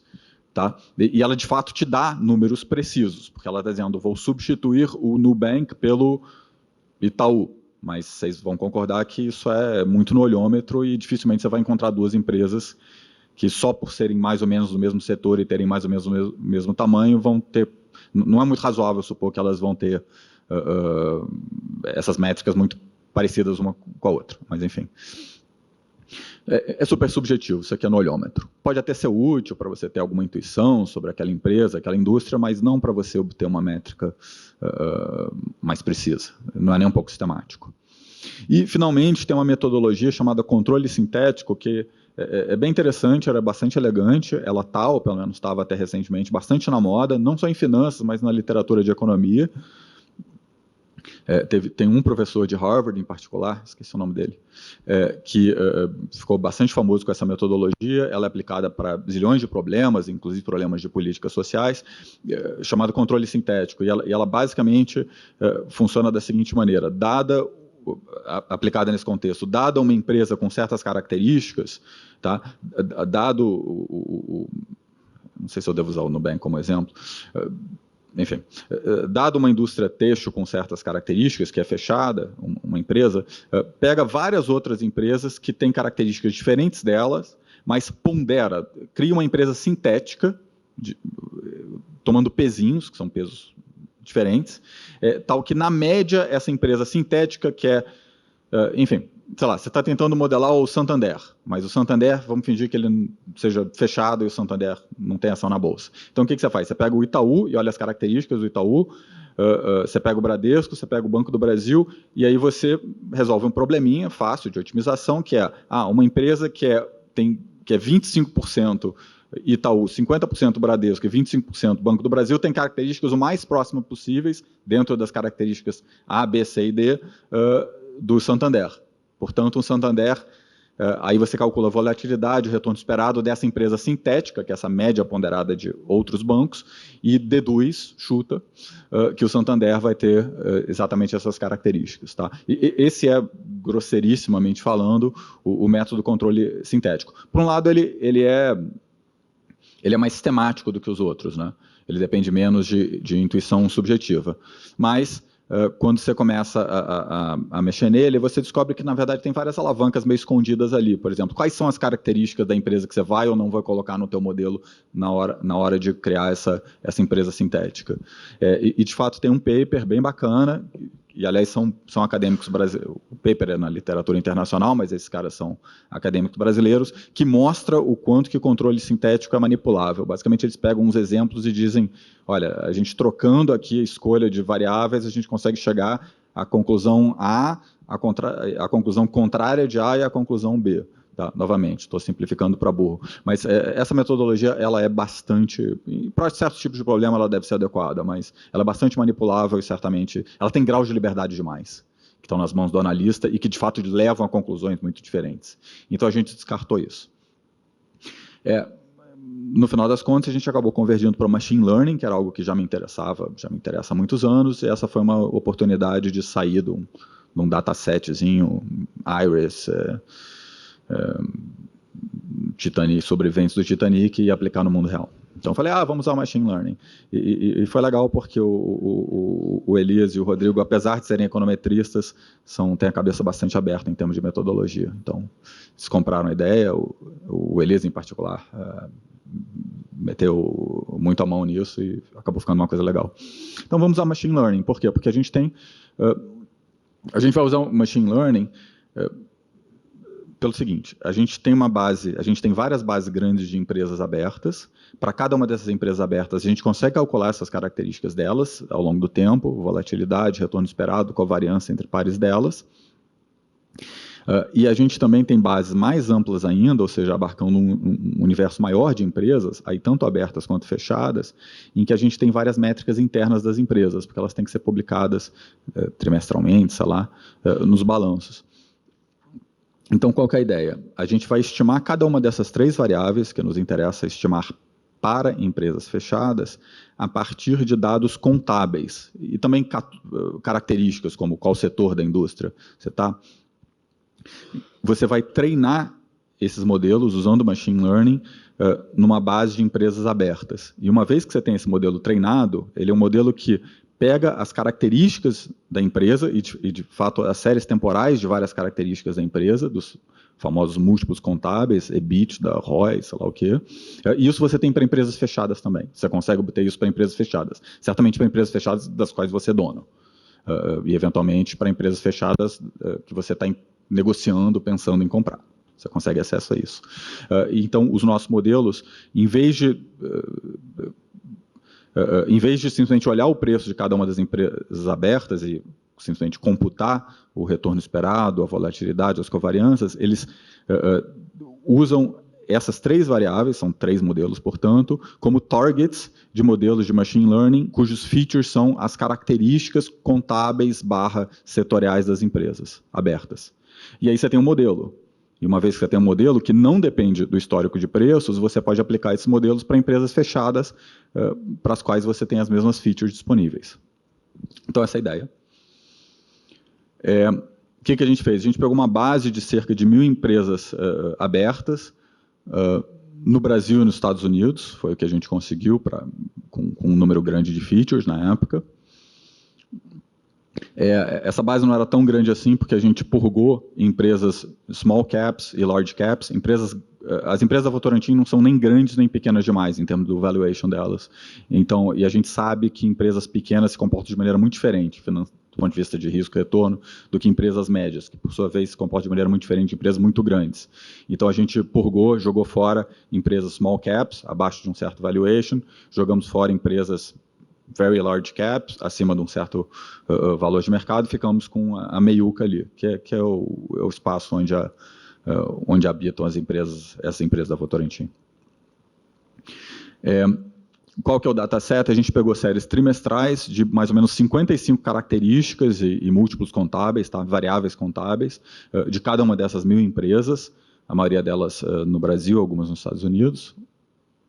Tá? E ela, de fato, te dá números precisos, porque ela está dizendo, vou substituir o Nubank pelo Itaú. Mas vocês vão concordar que isso é muito no olhômetro e dificilmente você vai encontrar duas empresas que só por serem mais ou menos do mesmo setor e terem mais ou menos o mesmo tamanho vão ter... Não é muito razoável supor que elas vão ter essas métricas muito parecidas uma com a outra, mas enfim. É super subjetivo, isso aqui é no olhômetro. Pode até ser útil para você ter alguma intuição sobre aquela empresa, aquela indústria, mas não para você obter uma métrica mais precisa. Não é nem um pouco sistemático. E, finalmente, tem uma metodologia chamada controle sintético, que é bem interessante, era bastante elegante, ela está, ou pelo menos estava até recentemente, bastante na moda, não só em finanças, mas na literatura de economia. Tem um professor de Harvard, em particular, esqueci o nome dele, que ficou bastante famoso com essa metodologia. Ela é aplicada para zilhões de problemas, inclusive problemas de políticas sociais, chamado controle sintético. E ela basicamente funciona da seguinte maneira: aplicada nesse contexto, dada uma empresa com certas características, tá? Não sei se eu devo usar o Nubank como exemplo, enfim, dado uma indústria têxtil com certas características, que é fechada, uma empresa, pega várias outras empresas que têm características diferentes delas, mas pondera, cria uma empresa sintética, tomando pezinhos, que são pesos diferentes, tal que, na média, essa empresa sintética enfim, sei lá, você está tentando modelar o Santander, mas o Santander, vamos fingir que ele seja fechado e o Santander não tem ação na bolsa. Então, o que você faz? Você pega o Itaú e olha as características do Itaú, você pega o Bradesco, você pega o Banco do Brasil, e aí você resolve um probleminha fácil de otimização, que é uma empresa que é 25% Itaú, 50% Bradesco e 25% Banco do Brasil, tem características o mais próximas possíveis, dentro das características A, B, C e D, do Santander. Portanto, um Santander, aí você calcula a volatilidade, o retorno esperado dessa empresa sintética, que é essa média ponderada de outros bancos, e chuta, que o Santander vai ter exatamente essas características. Tá? E esse é, grosseirissimamente falando, o método controle sintético. Por um lado, ele ele é mais sistemático do que os outros, né? Ele depende menos de intuição subjetiva. Mas, quando você começa a mexer nele, você descobre que, na verdade, tem várias alavancas meio escondidas ali. Por exemplo, quais são as características da empresa que você vai ou não vai colocar no teu modelo na hora de criar essa empresa sintética. E, de fato, tem um paper bem bacana, e, aliás, são acadêmicos brasileiros. O paper é na literatura internacional, mas esses caras são acadêmicos brasileiros, que mostra o quanto que o controle sintético é manipulável. Basicamente, eles pegam uns exemplos e dizem, olha, a gente trocando aqui a escolha de variáveis, a gente consegue chegar à conclusão A, a conclusão contrária de A e a conclusão B. Tá, novamente, estou simplificando para burro. Mas essa metodologia ela é bastante... Para certos tipos de problema ela deve ser adequada, mas ela é bastante manipulável e certamente... Ela tem graus de liberdade demais, que estão nas mãos do analista e que, de fato, levam a conclusões muito diferentes. Então, a gente descartou isso. No final das contas, a gente acabou convergindo para o machine learning, que era algo que já me interessa há muitos anos, e essa foi uma oportunidade de sair de um datasetzinho, Iris... sobreviventes do Titanic e aplicar no mundo real. Então eu falei, vamos usar o Machine Learning. E foi legal porque o Elias e o Rodrigo, apesar de serem econometristas, têm a cabeça bastante aberta em termos de metodologia. Então, eles compraram a ideia, o Elias em particular meteu muito a mão nisso e acabou ficando uma coisa legal. Então vamos usar Machine Learning. Por quê? Porque a gente vai usar o Machine Learning pelo seguinte, a gente tem várias bases grandes de empresas abertas. Para cada uma dessas empresas abertas, a gente consegue calcular essas características delas ao longo do tempo, volatilidade, retorno esperado, covariância entre pares delas. E a gente também tem bases mais amplas ainda, ou seja, abarcando um universo maior de empresas, aí tanto abertas quanto fechadas, em que a gente tem várias métricas internas das empresas, porque elas têm que ser publicadas trimestralmente, sei lá, nos balanços. Então, qual que é a ideia? A gente vai estimar cada uma dessas 3 variáveis, que nos interessa estimar para empresas fechadas, a partir de dados contábeis, e também características, como qual setor da indústria você está. Você vai treinar esses modelos usando Machine Learning numa base de empresas abertas. E uma vez que você tem esse modelo treinado, ele é um modelo que pega as características da empresa e, de fato, as séries temporais de várias características da empresa, dos famosos múltiplos contábeis, EBITDA, ROI, sei lá o quê. E isso você tem para empresas fechadas também. Você consegue obter isso para empresas fechadas. Certamente para empresas fechadas das quais você é dono. E, eventualmente, para empresas fechadas que você está negociando, pensando em comprar. Você consegue acesso a isso. Então, os nossos modelos, em vez de simplesmente olhar o preço de cada uma das empresas abertas e simplesmente computar o retorno esperado, a volatilidade, as covariâncias, eles usam essas 3 variáveis, são 3 modelos, portanto, como targets de modelos de machine learning, cujos features são as características contábeis / setoriais das empresas abertas. E aí você tem um modelo. E uma vez que você tem um modelo que não depende do histórico de preços, você pode aplicar esses modelos para empresas fechadas, para as quais você tem as mesmas features disponíveis. Então, essa é a ideia. O que a gente fez? A gente pegou uma base de cerca de 1.000 empresas abertas, no Brasil e nos Estados Unidos, foi o que a gente conseguiu com um número grande de features na época. Essa base não era tão grande assim, porque a gente purgou empresas small caps e large caps. As empresas da Votorantim não são nem grandes nem pequenas demais, em termos do valuation delas. Então, e a gente sabe que empresas pequenas se comportam de maneira muito diferente, do ponto de vista de risco e retorno, do que empresas médias, que, por sua vez, se comportam de maneira muito diferente de empresas muito grandes. Então, a gente purgou, jogou fora empresas small caps, abaixo de um certo valuation, jogamos fora empresas very large caps, acima de um certo valor de mercado, e ficamos com a meiuca ali, que é o espaço onde habitam essas empresas da Votorantim. Qual que é o dataset? A gente pegou séries trimestrais de mais ou menos 55 características e múltiplos contábeis, tá? Variáveis contábeis, de cada uma dessas 1.000 empresas, a maioria delas no Brasil, algumas nos Estados Unidos.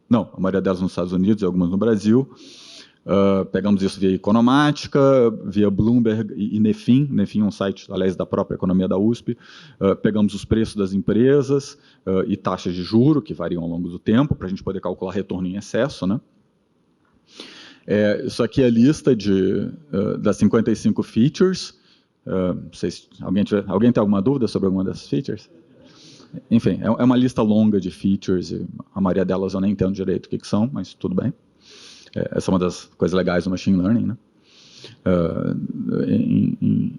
Não, a maioria delas nos Estados Unidos e algumas no Brasil. Pegamos isso via Economática, via Bloomberg e Nefin. Nefin é um site, aliás, da própria economia da USP. Pegamos os preços das empresas e taxas de juro, que variam ao longo do tempo, para a gente poder calcular retorno em excesso, né? Isso aqui é a lista das 55 features. Alguém tem alguma dúvida sobre alguma dessas features? Enfim, é uma lista longa de features, e a maioria delas eu nem entendo direito o que são, mas tudo bem. Essa é uma das coisas legais do machine learning, né?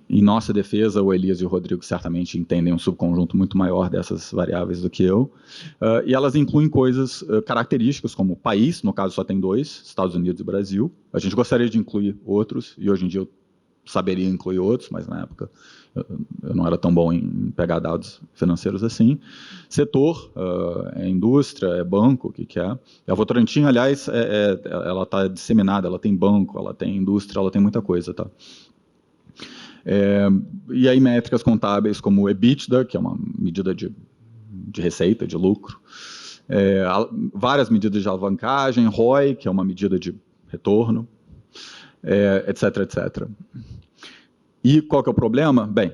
Em nossa defesa, o Elias e o Rodrigo certamente entendem um subconjunto muito maior dessas variáveis do que eu, e elas incluem coisas características como país, no caso só tem 2, Estados Unidos e Brasil. A gente gostaria de incluir outros, e hoje em dia eu saberia incluir outros, mas na época eu não era tão bom em pegar dados financeiros assim. Setor, é indústria, é banco, o que é. A Votorantim, aliás, ela está disseminada, ela tem banco, ela tem indústria, ela tem muita coisa, tá? E aí métricas contábeis como EBITDA, que é uma medida de receita, de lucro. Várias medidas de alavancagem, ROI, que é uma medida de retorno, etc, etc. E qual que é o problema? Bem,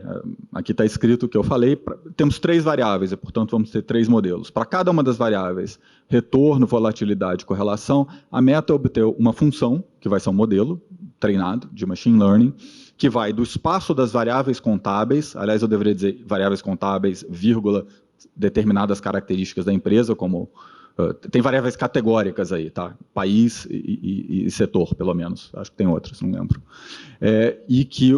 aqui está escrito o que eu falei, temos 3 variáveis, e portanto vamos ter 3 modelos. Para cada uma das variáveis, retorno, volatilidade, correlação, a meta é obter uma função, que vai ser um modelo treinado de machine learning, que vai do espaço das variáveis contábeis, aliás eu deveria dizer variáveis contábeis, vírgula, determinadas características da empresa, como tem variáveis categóricas aí, tá? País e setor, pelo menos. Acho que tem outras, não lembro. E que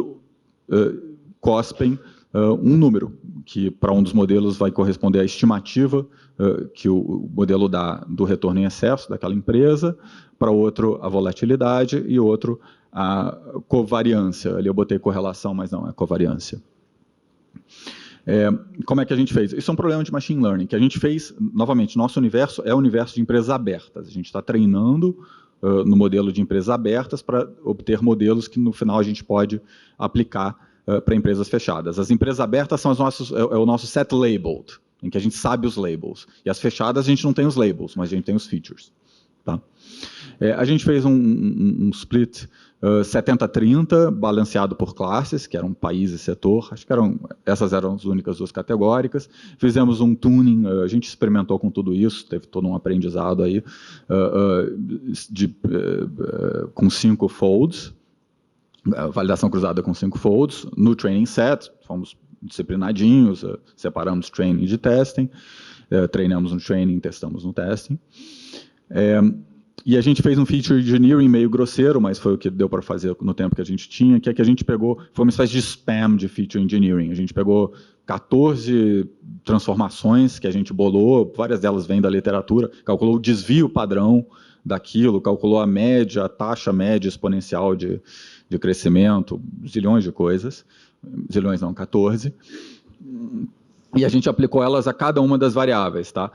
cospem um número, que para um dos modelos vai corresponder à estimativa que o modelo dá do retorno em excesso daquela empresa, para outro a volatilidade e outro a covariância. Ali eu botei correlação, mas não, é covariância. Como é que a gente fez? Isso é um problema de machine learning, que a gente fez, novamente, nosso universo é o universo de empresas abertas. A gente está treinando no modelo de empresas abertas para obter modelos que no final a gente pode aplicar para empresas fechadas. As empresas abertas são o nosso set labeled, em que a gente sabe os labels. E as fechadas a gente não tem os labels, mas a gente tem os features. Tá? A gente fez um split 70-30, balanceado por classes, que eram país e setor, acho que essas eram as únicas 2 categóricas. Fizemos um tuning, a gente experimentou com tudo isso, teve todo um aprendizado aí, com 5 folds, validação cruzada com 5 folds, no training set, fomos disciplinadinhos, separamos training de testing, treinamos no training, testamos no testing. E a gente fez um feature engineering meio grosseiro, mas foi o que deu para fazer no tempo que a gente tinha, que é que a gente pegou, foi uma espécie de spam de feature engineering. A gente pegou 14 transformações que a gente bolou, várias delas vêm da literatura, calculou o desvio padrão daquilo, calculou a média, a taxa média exponencial de crescimento, zilhões de coisas, zilhões não, 14, e a gente aplicou elas a cada uma das variáveis, tá?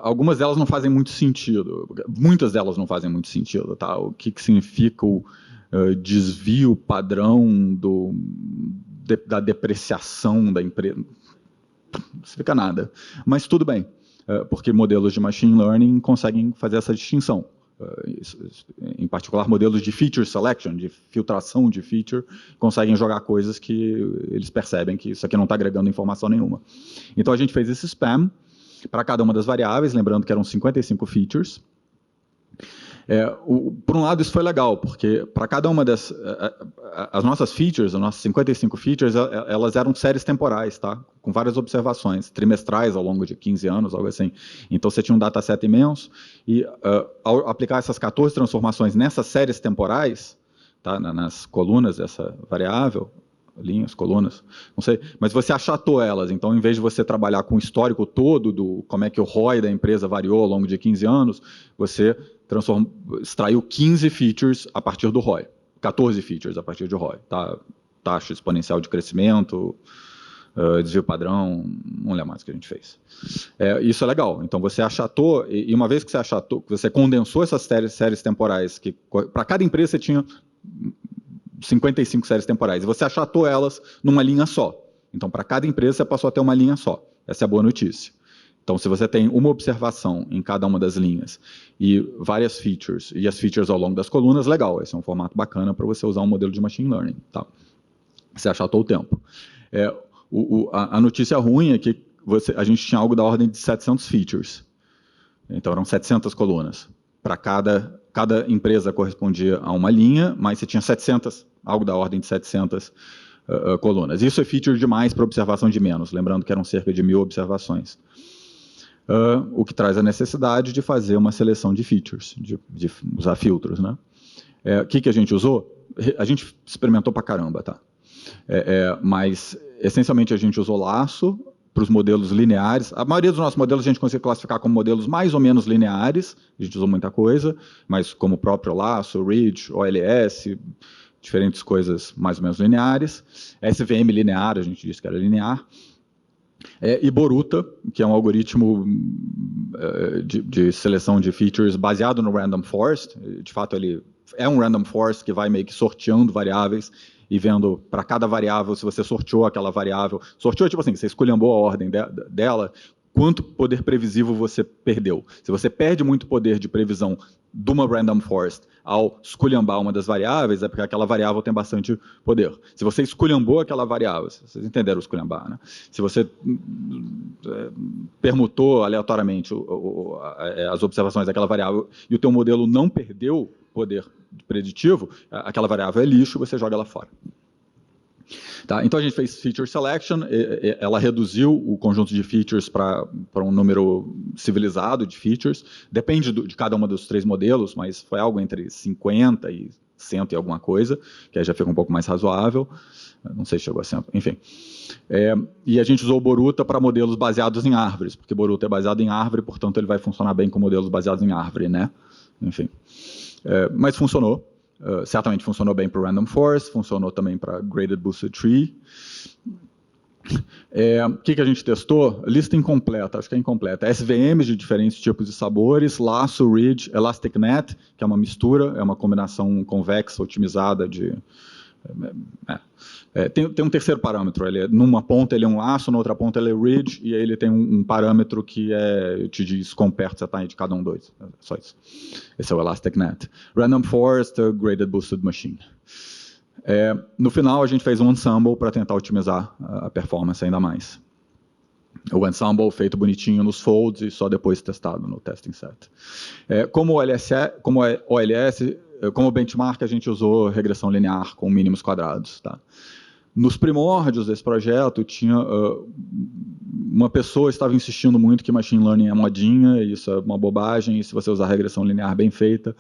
Algumas delas não fazem muito sentido, muitas delas não fazem muito sentido, tá? O que significa o desvio padrão da depreciação da empresa? Não significa nada, mas tudo bem, porque modelos de machine learning conseguem fazer essa distinção. Em particular, modelos de feature selection, de filtração de feature, conseguem jogar coisas que eles percebem que isso aqui não está agregando informação nenhuma. Então, a gente fez esse spam para cada uma das variáveis, lembrando que eram 55 features. Por um lado, isso foi legal, porque para cada uma as nossas features, as nossas 55 features, elas eram séries temporais, tá? Com várias observações, trimestrais ao longo de 15 anos, algo assim. Então, você tinha um dataset imenso, e ao aplicar essas 14 transformações nessas séries temporais, tá? Nas colunas dessa variável, linhas, colunas, não sei, mas você achatou elas. Então, em vez de você trabalhar com o histórico todo, como é que o ROI da empresa variou ao longo de 15 anos, você extraiu 15 features a partir do ROI, 14 features a partir do ROI, tá? Taxa exponencial de crescimento, desvio padrão, não lembro mais o que a gente fez. Isso é legal. Então, você achatou, e uma vez que você achatou, que você condensou essas séries temporais, que para cada empresa você tinha 55 séries temporais, e você achatou elas numa linha só. Então, para cada empresa, você passou a ter uma linha só. Essa é a boa notícia. Então, se você tem uma observação em cada uma das linhas e várias features, e as features ao longo das colunas, legal, esse é um formato bacana para você usar um modelo de machine learning, tá? Você achatou o tempo. A notícia ruim é que a gente tinha algo da ordem de 700 features. Então, eram 700 colunas. Para cada empresa correspondia a uma linha, mas você tinha 700, algo da ordem de 700 colunas. Isso é feature demais para observação de menos, lembrando que eram cerca de 1000 observações. O que traz a necessidade de fazer uma seleção de features, de usar filtros, né? O que a gente usou? A gente experimentou pra caramba, tá? Mas, essencialmente, a gente usou laço para os modelos lineares. A maioria dos nossos modelos a gente consegue classificar como modelos mais ou menos lineares, a gente usou muita coisa, mas como o próprio laço, Ridge, OLS, diferentes coisas mais ou menos lineares. SVM linear, a gente disse que era linear. E Boruta, que é um algoritmo de seleção de features baseado no Random Forest. De fato, ele é um Random Forest que vai meio que sorteando variáveis e vendo para cada variável, se você sorteou aquela variável. Sorteou, tipo assim, você esculhambou a ordem dela, quanto poder previsivo você perdeu. Se você perde muito poder de previsão de uma Random Forest ao esculhambar uma das variáveis, é porque aquela variável tem bastante poder. Se você esculhambou aquela variável, vocês entenderam o esculhambar, né? Se você permutou aleatoriamente as observações daquela variável e o teu modelo não perdeu poder preditivo, aquela variável é lixo, você joga ela fora. Tá, então a gente fez feature selection, ela reduziu o conjunto de features para um número civilizado de features, depende de cada uma dos 3 modelos, mas foi algo entre 50 e 100 e alguma coisa, que aí já fica um pouco mais razoável, não sei se chegou a 100, enfim. E a gente usou o Boruta para modelos baseados em árvores, porque Boruta é baseado em árvore, portanto ele vai funcionar bem com modelos baseados em árvore, né? Enfim. Mas funcionou. Certamente funcionou bem para o Random Forest, funcionou também para Graded Boosted Tree. O que a gente testou? Lista incompleta, acho que é incompleta. SVMs de diferentes tipos e sabores, laço, ridge, elastic net, que é uma mistura, é uma combinação convexa otimizada de... Tem um terceiro parâmetro, numa ponta ele é um laço, na outra ponta ele é ridge, e aí ele tem um parâmetro que te diz quão perto você está de cada dois. Só isso. Esse é o Elastic Net. Random Forest, Graded Boosted Machine. No final, a gente fez um ensemble para tentar otimizar a performance ainda mais. O ensemble feito bonitinho nos folds e só depois testado no testing set. Como benchmark, a gente usou regressão linear com mínimos quadrados. Tá? Nos primórdios desse projeto, tinha uma pessoa estava insistindo muito que machine learning é modinha, e isso é uma bobagem, e se você usar regressão linear bem feita,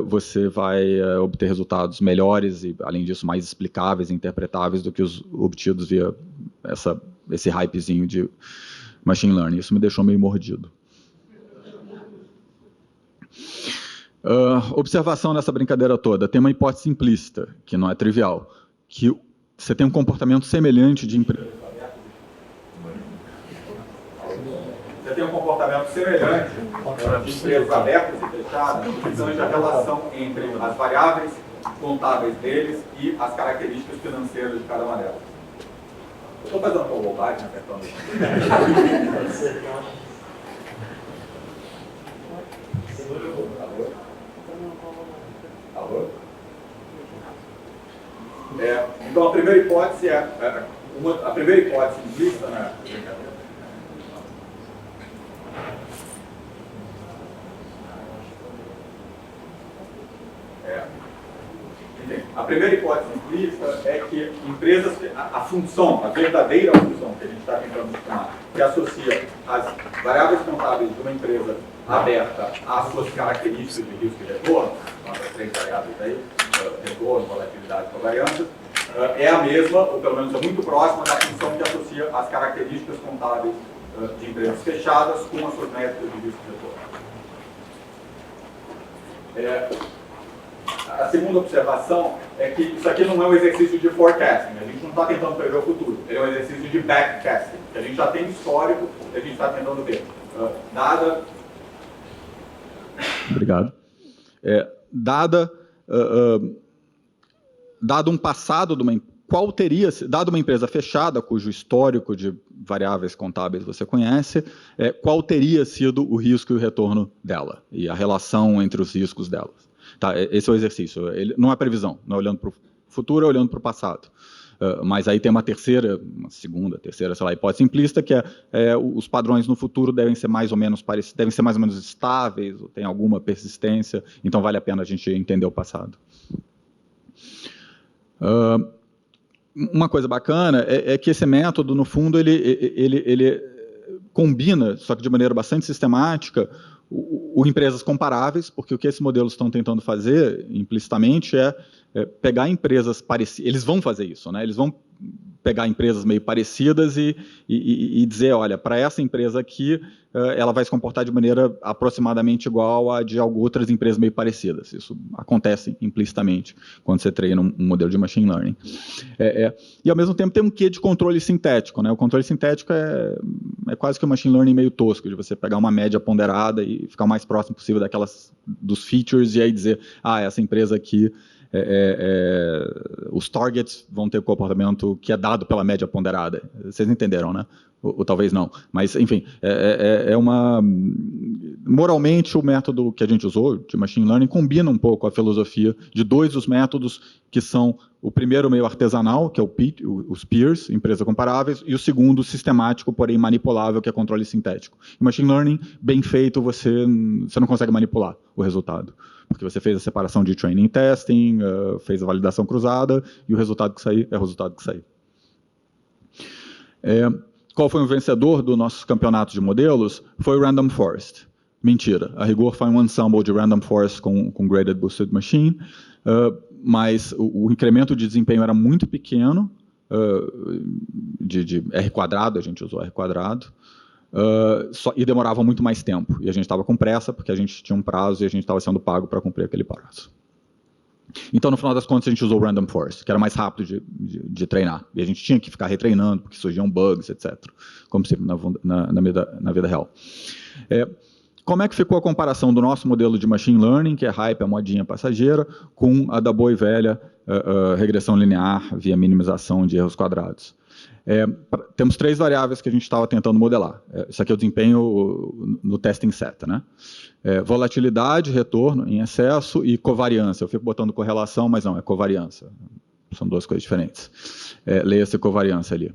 você vai obter resultados melhores e, além disso, mais explicáveis e interpretáveis do que os obtidos via esse hypezinho de machine learning. Isso me deixou meio mordido. Observação nessa brincadeira toda. Tem uma hipótese implícita, que não é trivial, que você tem um comportamento semelhante de empresa. Você tem um comportamento semelhante de empresas abertas e fechadas, utilizando a relação entre as variáveis contábeis deles e as características financeiras de cada uma delas. Eu estou fazendo uma bobagem, apertando isso. Alô? Então a primeira hipótese a primeira hipótese implícita, né? A primeira hipótese implícita é que empresas, a função, a verdadeira função que a gente está tentando estimar, que associa as variáveis contábeis de uma empresa aberta às suas características de risco e retorno, as 3 variáveis aí, retorno, volatilidade e covariância, é a mesma, ou pelo menos é muito próxima da função que associa as características contábeis de empresas fechadas com as suas métricas de risco e retorno. A segunda observação é que isso aqui não é um exercício de forecasting, a gente não está tentando prever o futuro, ele é um exercício de backcasting, que a gente já tem histórico que a gente está tentando ver. Obrigado. Dado um passado de uma empresa, qual teria, dado uma empresa fechada, cujo histórico de variáveis contábeis você conhece, qual teria sido o risco e o retorno dela, e a relação entre os riscos delas. Tá, esse é o exercício. Ele não é previsão, não é olhando para o futuro, é olhando para o passado. Mas aí tem uma segunda, terceira, sei lá, hipótese implícita, que os padrões no futuro devem ser mais ou menos parecidos, devem ser mais ou menos estáveis, ou tem alguma persistência, então vale a pena a gente entender o passado. Uma coisa bacana é que esse método, no fundo, ele combina, só que de maneira bastante sistemática, empresas comparáveis, porque o que esses modelos estão tentando fazer, implicitamente, é pegar empresas parecidas. Eles vão fazer isso, né? Eles vão pegar empresas meio parecidas e dizer, olha, para essa empresa aqui, ela vai se comportar de maneira aproximadamente igual a de outras empresas meio parecidas. Isso acontece implicitamente quando você treina um modelo de machine learning. E, ao mesmo tempo, tem um quê de controle sintético, né? O controle sintético é quase que um machine learning meio tosco, de você pegar uma média ponderada e ficar o mais próximo possível dos features e aí dizer, essa empresa aqui, os targets vão ter o comportamento que é dado pela média ponderada. Vocês entenderam, né? Ou talvez não. Mas, enfim, moralmente, o método que a gente usou, de machine learning, combina um pouco a filosofia de dois dos métodos que são o primeiro meio artesanal, que é os peers, empresas comparáveis, e o segundo sistemático, porém manipulável, que é controle sintético. Em machine learning, bem feito, você não consegue manipular o resultado, porque você fez a separação de training e testing, fez a validação cruzada, e o resultado que sair é o resultado que sair. Qual foi o vencedor do nosso campeonato de modelos? Foi o Random Forest. Mentira, a rigor foi um ensemble de Random Forest com Graded Boosted Machine, mas o incremento de desempenho era muito pequeno, de R quadrado, a gente usou R quadrado, e demorava muito mais tempo. E a gente estava com pressa, porque a gente tinha um prazo e a gente estava sendo pago para cumprir aquele prazo. Então, no final das contas, a gente usou o Random Forest, que era mais rápido de treinar. E a gente tinha que ficar retreinando, porque surgiam bugs, etc. Como sempre na vida real. Como é que ficou a comparação do nosso modelo de machine learning, que é hype, a modinha passageira, com a da boa e velha regressão linear via minimização de erros quadrados? Temos 3 variáveis que a gente estava tentando modelar. Isso aqui é o desempenho no testing set, né? Volatilidade, retorno em excesso e covariância. Eu fico botando correlação, mas não, é covariância. São 2 coisas diferentes. Leia-se covariância ali.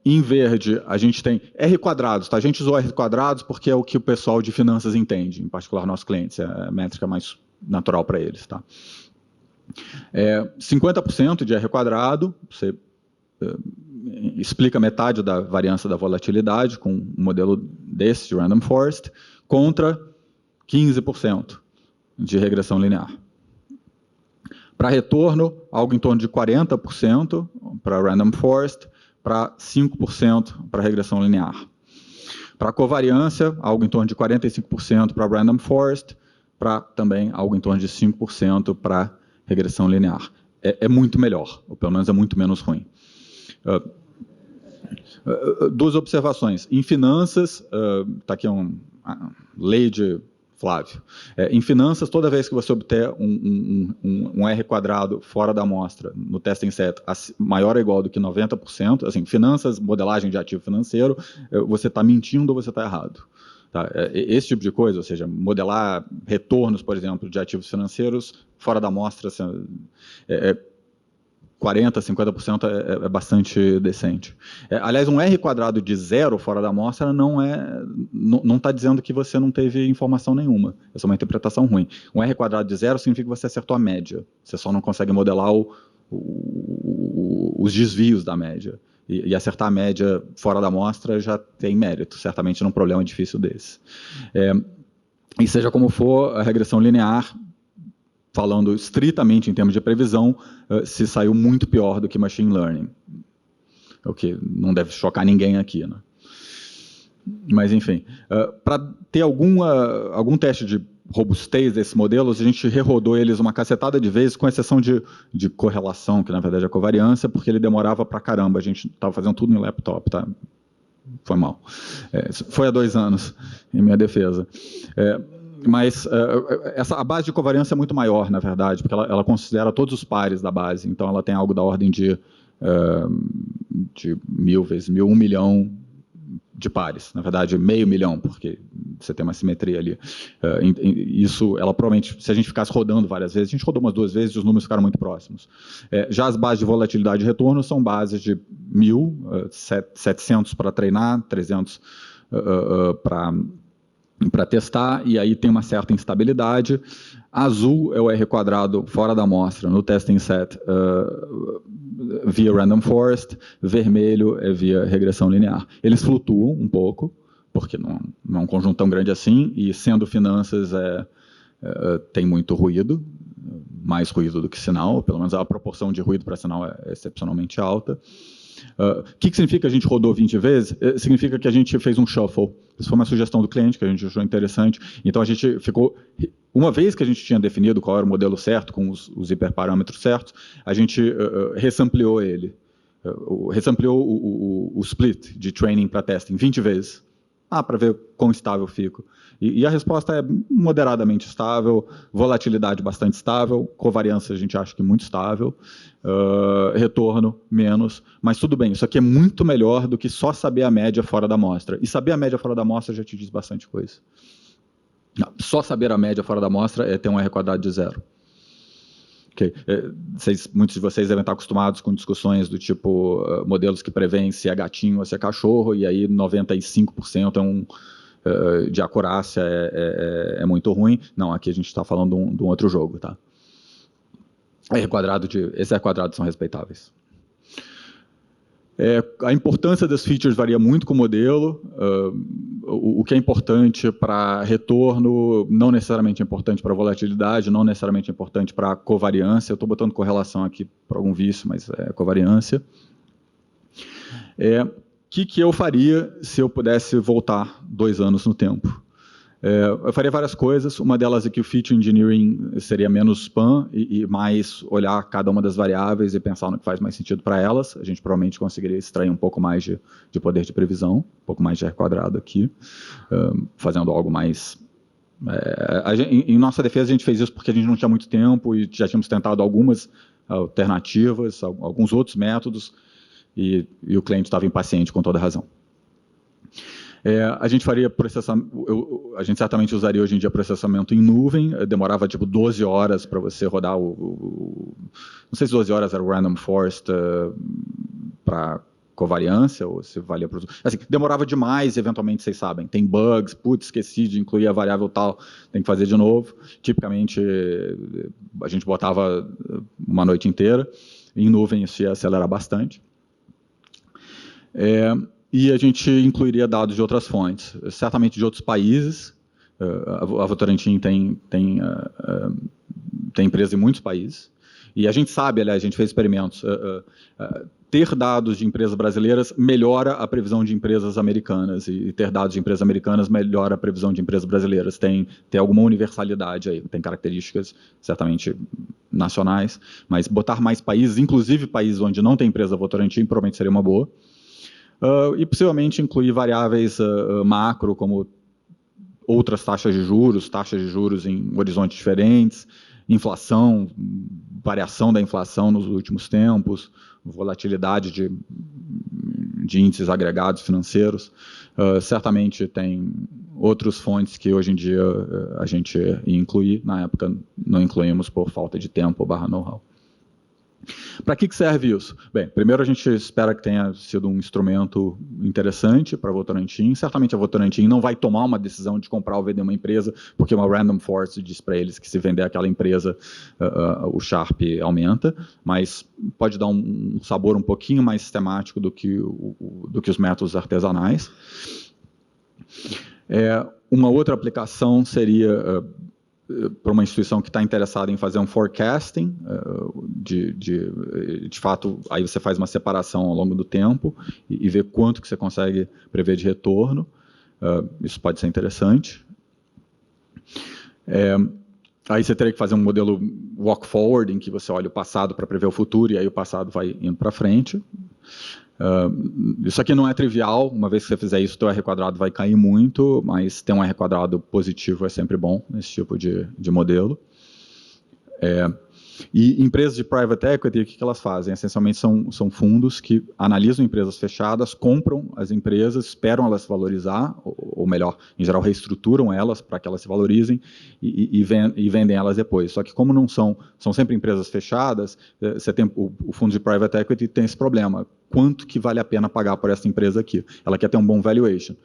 Em verde, a gente tem R quadrados, tá? A gente usou R quadrados porque é o que o pessoal de finanças entende, em particular nossos clientes, é a métrica mais natural para eles, tá? 50% de R quadrado, você explica metade da variância da volatilidade com um modelo desse, de Random Forest, contra 15% de regressão linear. Para retorno, algo em torno de 40% para Random Forest, para 5% para regressão linear. Para covariância, algo em torno de 45% para Random Forest, para também algo em torno de 5% para regressão linear. É muito melhor, ou pelo menos é muito menos ruim. 2 observações. Em finanças, está aqui lei de Flávio. Em finanças, toda vez que você obter um R quadrado fora da amostra no testing set maior ou igual do que 90%, assim, finanças, modelagem de ativo financeiro, você está mentindo ou você está errado. Tá? Esse tipo de coisa, ou seja, modelar retornos, por exemplo, de ativos financeiros fora da amostra, 40%, 50% é bastante decente. Aliás, um R quadrado de 0 fora da amostra não está dizendo que você não teve informação nenhuma. É só uma interpretação ruim. Um R quadrado de 0 significa que você acertou a média. Você só não consegue modelar os desvios da média. E acertar a média fora da amostra já tem mérito, certamente num problema difícil desse. E seja como for, a regressão linear, falando estritamente em termos de previsão, se saiu muito pior do que machine learning. O que não deve chocar ninguém aqui, né? Mas, enfim, para ter algum teste de robustez desses modelos, a gente rerodou eles uma cacetada de vezes, com exceção de correlação, que na verdade é covariância, porque ele demorava pra caramba. A gente estava fazendo tudo no laptop, tá? Foi mal. Foi há 2 anos, em minha defesa. Mas a base de covariância é muito maior, na verdade, porque ela considera todos os pares da base. Então, ela tem algo da ordem de 1000 vezes 1000, 1 milhão de pares. Na verdade, meio milhão, porque você tem uma simetria ali. Isso, ela provavelmente, se a gente ficasse rodando várias vezes, a gente rodou umas 2 vezes e os números ficaram muito próximos. Já as bases de volatilidade e retorno são bases de 1000, 700 para treinar, 300 para testar, e aí tem uma certa instabilidade. Azul é o R quadrado fora da amostra, no testing set, via random forest, vermelho é via regressão linear. Eles flutuam um pouco, porque não é um conjunto tão grande assim, e sendo finanças tem muito ruído, mais ruído do que sinal, pelo menos a proporção de ruído para sinal é excepcionalmente alta. O que significa que a gente rodou 20 vezes? Significa que a gente fez um shuffle. Isso foi uma sugestão do cliente que a gente achou interessante. Então, a gente ficou... Uma vez que a gente tinha definido qual era o modelo certo, com os hiperparâmetros certos, a gente resampleou ele. Resampleou o split de training para testing 20 vezes. Para ver quão estável fico. E a resposta é moderadamente estável, volatilidade bastante estável, covariância a gente acha que muito estável, retorno menos, mas tudo bem, isso aqui é muito melhor do que só saber a média fora da amostra. E saber a média fora da amostra já te diz bastante coisa. Só saber a média fora da amostra é ter um R quadrado de 0. Okay. Muitos de vocês devem estar acostumados com discussões do tipo modelos que preveem se é gatinho ou se é cachorro, e aí 95% de acurácia é muito ruim. Não, aqui a gente está falando de um outro jogo. Tá? Esses R quadrados são respeitáveis. A importância das features varia muito com o modelo. O que é importante para retorno não necessariamente é importante para volatilidade, não necessariamente é importante para covariância. Eu estou botando correlação aqui para algum vício, mas é covariância. O que eu faria se eu pudesse voltar 2 anos no tempo? Eu faria várias coisas. Uma delas é que o feature engineering seria menos spam e mais olhar cada uma das variáveis e pensar no que faz mais sentido para elas. A gente provavelmente conseguiria extrair um pouco mais de poder de previsão, um pouco mais de R quadrado aqui, fazendo algo mais... em nossa defesa, a gente fez isso porque a gente não tinha muito tempo e já tínhamos tentado algumas alternativas, alguns outros métodos, e o cliente estava impaciente com toda razão. A gente faria processamento, a gente certamente usaria hoje em dia processamento em nuvem, demorava tipo 12 horas para você rodar não sei se 12 horas era o random forest para covariância, ou se valia para... Assim, demorava demais, eventualmente vocês sabem, tem bugs, putz, esqueci de incluir a variável tal, tem que fazer de novo. Tipicamente, a gente botava uma noite inteira, em nuvem isso ia acelerar bastante. E a gente incluiria dados de outras fontes, certamente de outros países. A Votorantim tem empresa em muitos países. E a gente sabe, aliás, a gente fez experimentos, ter dados de empresas brasileiras melhora a previsão de empresas americanas, e ter dados de empresas americanas melhora a previsão de empresas brasileiras. Tem alguma universalidade aí, tem características certamente nacionais, mas botar mais países, inclusive países onde não tem empresa Votorantim, provavelmente seria uma boa. E possivelmente incluir variáveis macro, como outras taxas de juros em horizontes diferentes, inflação, variação da inflação nos últimos tempos, volatilidade de índices agregados financeiros. Certamente tem outras fontes que hoje em dia a gente ia incluir, na época não incluímos por falta de tempo / know-how. Para que serve isso? Bem, primeiro a gente espera que tenha sido um instrumento interessante para a Votorantim. Certamente a Votorantim não vai tomar uma decisão de comprar ou vender uma empresa, porque uma random forest diz para eles que se vender aquela empresa, o Sharpe aumenta, mas pode dar um sabor um pouquinho mais sistemático do que os métodos artesanais. Uma outra aplicação seria... para uma instituição que está interessada em fazer um forecasting, de fato, aí você faz uma separação ao longo do tempo e vê quanto que você consegue prever de retorno. Isso pode ser interessante. Aí você teria que fazer um modelo walk forward, em que você olha o passado para prever o futuro, e aí o passado vai indo para frente. Isso aqui não é trivial, uma vez que você fizer isso, o teu R quadrado vai cair muito, mas ter um R quadrado positivo é sempre bom nesse tipo de modelo. E empresas de private equity, o que elas fazem? Essencialmente são fundos que analisam empresas fechadas, compram as empresas, esperam elas se valorizar, ou melhor, em geral, reestruturam elas para que elas se valorizem e vendem elas depois. Só que como não são sempre empresas fechadas, você tem, o fundo de private equity tem esse problema. Quanto que vale a pena pagar por essa empresa aqui? Ela quer ter um bom valuation.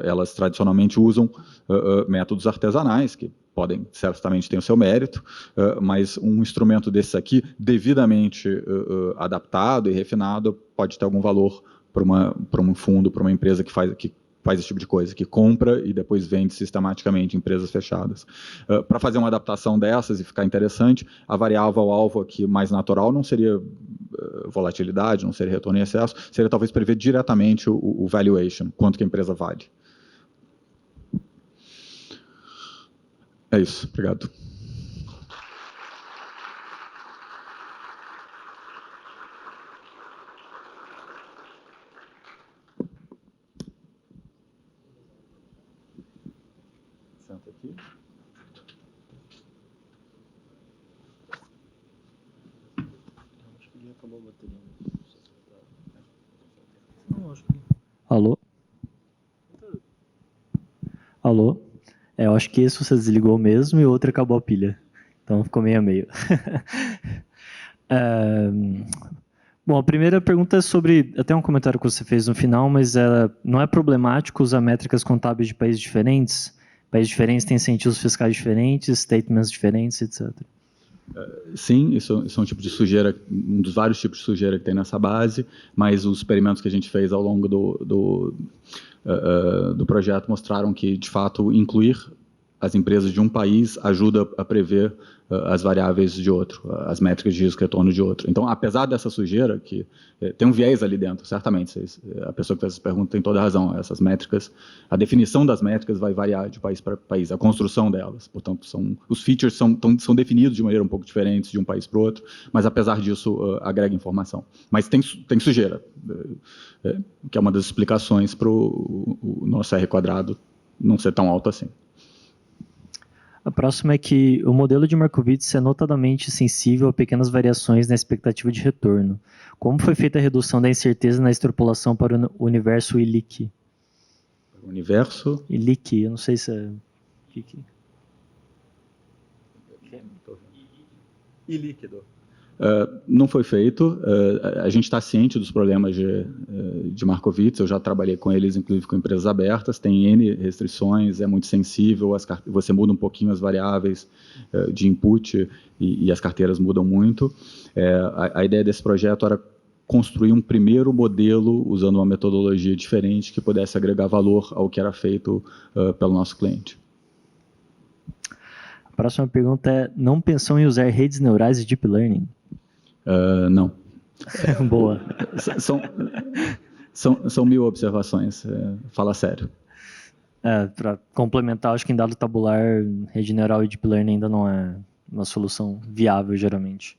Elas tradicionalmente usam métodos artesanais, que podem certamente ter o seu mérito, mas um instrumento desse aqui, devidamente adaptado e refinado, pode ter algum valor para um fundo, para uma empresa que faz esse tipo de coisa, que compra e depois vende sistematicamente empresas fechadas. Para fazer uma adaptação dessas e ficar interessante, a variável alvo aqui mais natural não seria volatilidade, não seria retorno em excesso, seria talvez prever diretamente o valuation, quanto que a empresa vale. É isso, obrigado. Senta aqui. Alô? Alô? Eu acho que esse você desligou mesmo e o outro acabou a pilha. Então ficou meio a meio. Bom, a primeira pergunta é sobre, até um comentário que você fez no final, mas não é problemático usar métricas contábeis de países diferentes? Países diferentes têm incentivos fiscais diferentes, statements diferentes, etc. Sim, isso é um tipo de sujeira, um dos vários tipos de sujeira que tem nessa base, mas os experimentos que a gente fez ao longo do projeto mostraram que, de fato, incluir as empresas de um país ajuda a prever as variáveis de outro, as métricas de risco e retorno de outro. Então, apesar dessa sujeira, que tem um viés ali dentro, certamente, a pessoa que fez essa pergunta tem toda a razão, essas métricas, a definição das métricas vai variar de país para país, a construção delas, portanto, os features são definidos de maneira um pouco diferente de um país para o outro, mas apesar disso, agrega informação. Mas tem sujeira, que é uma das explicações para o nosso R quadrado não ser tão alto assim. A próxima é que o modelo de Markowitz é notadamente sensível a pequenas variações na expectativa de retorno. Como foi feita a redução da incerteza na extrapolação para o universo ilíquido? Universo? Ilíquido, eu não sei se é... Ilíquido. Não foi feito. A gente está ciente dos problemas de Markowitz. Eu já trabalhei com eles, inclusive com empresas abertas. Tem N restrições, é muito sensível. Você muda um pouquinho as variáveis de input e as carteiras mudam muito. A ideia desse projeto era construir um primeiro modelo usando uma metodologia diferente que pudesse agregar valor ao que era feito pelo nosso cliente. A próxima pergunta é: não pensou em usar redes neurais de Deep Learning? Não. Boa. São 1000 observações, fala sério. Para complementar, acho que em dado tabular, rede neural e Deep Learning ainda não é uma solução viável, geralmente.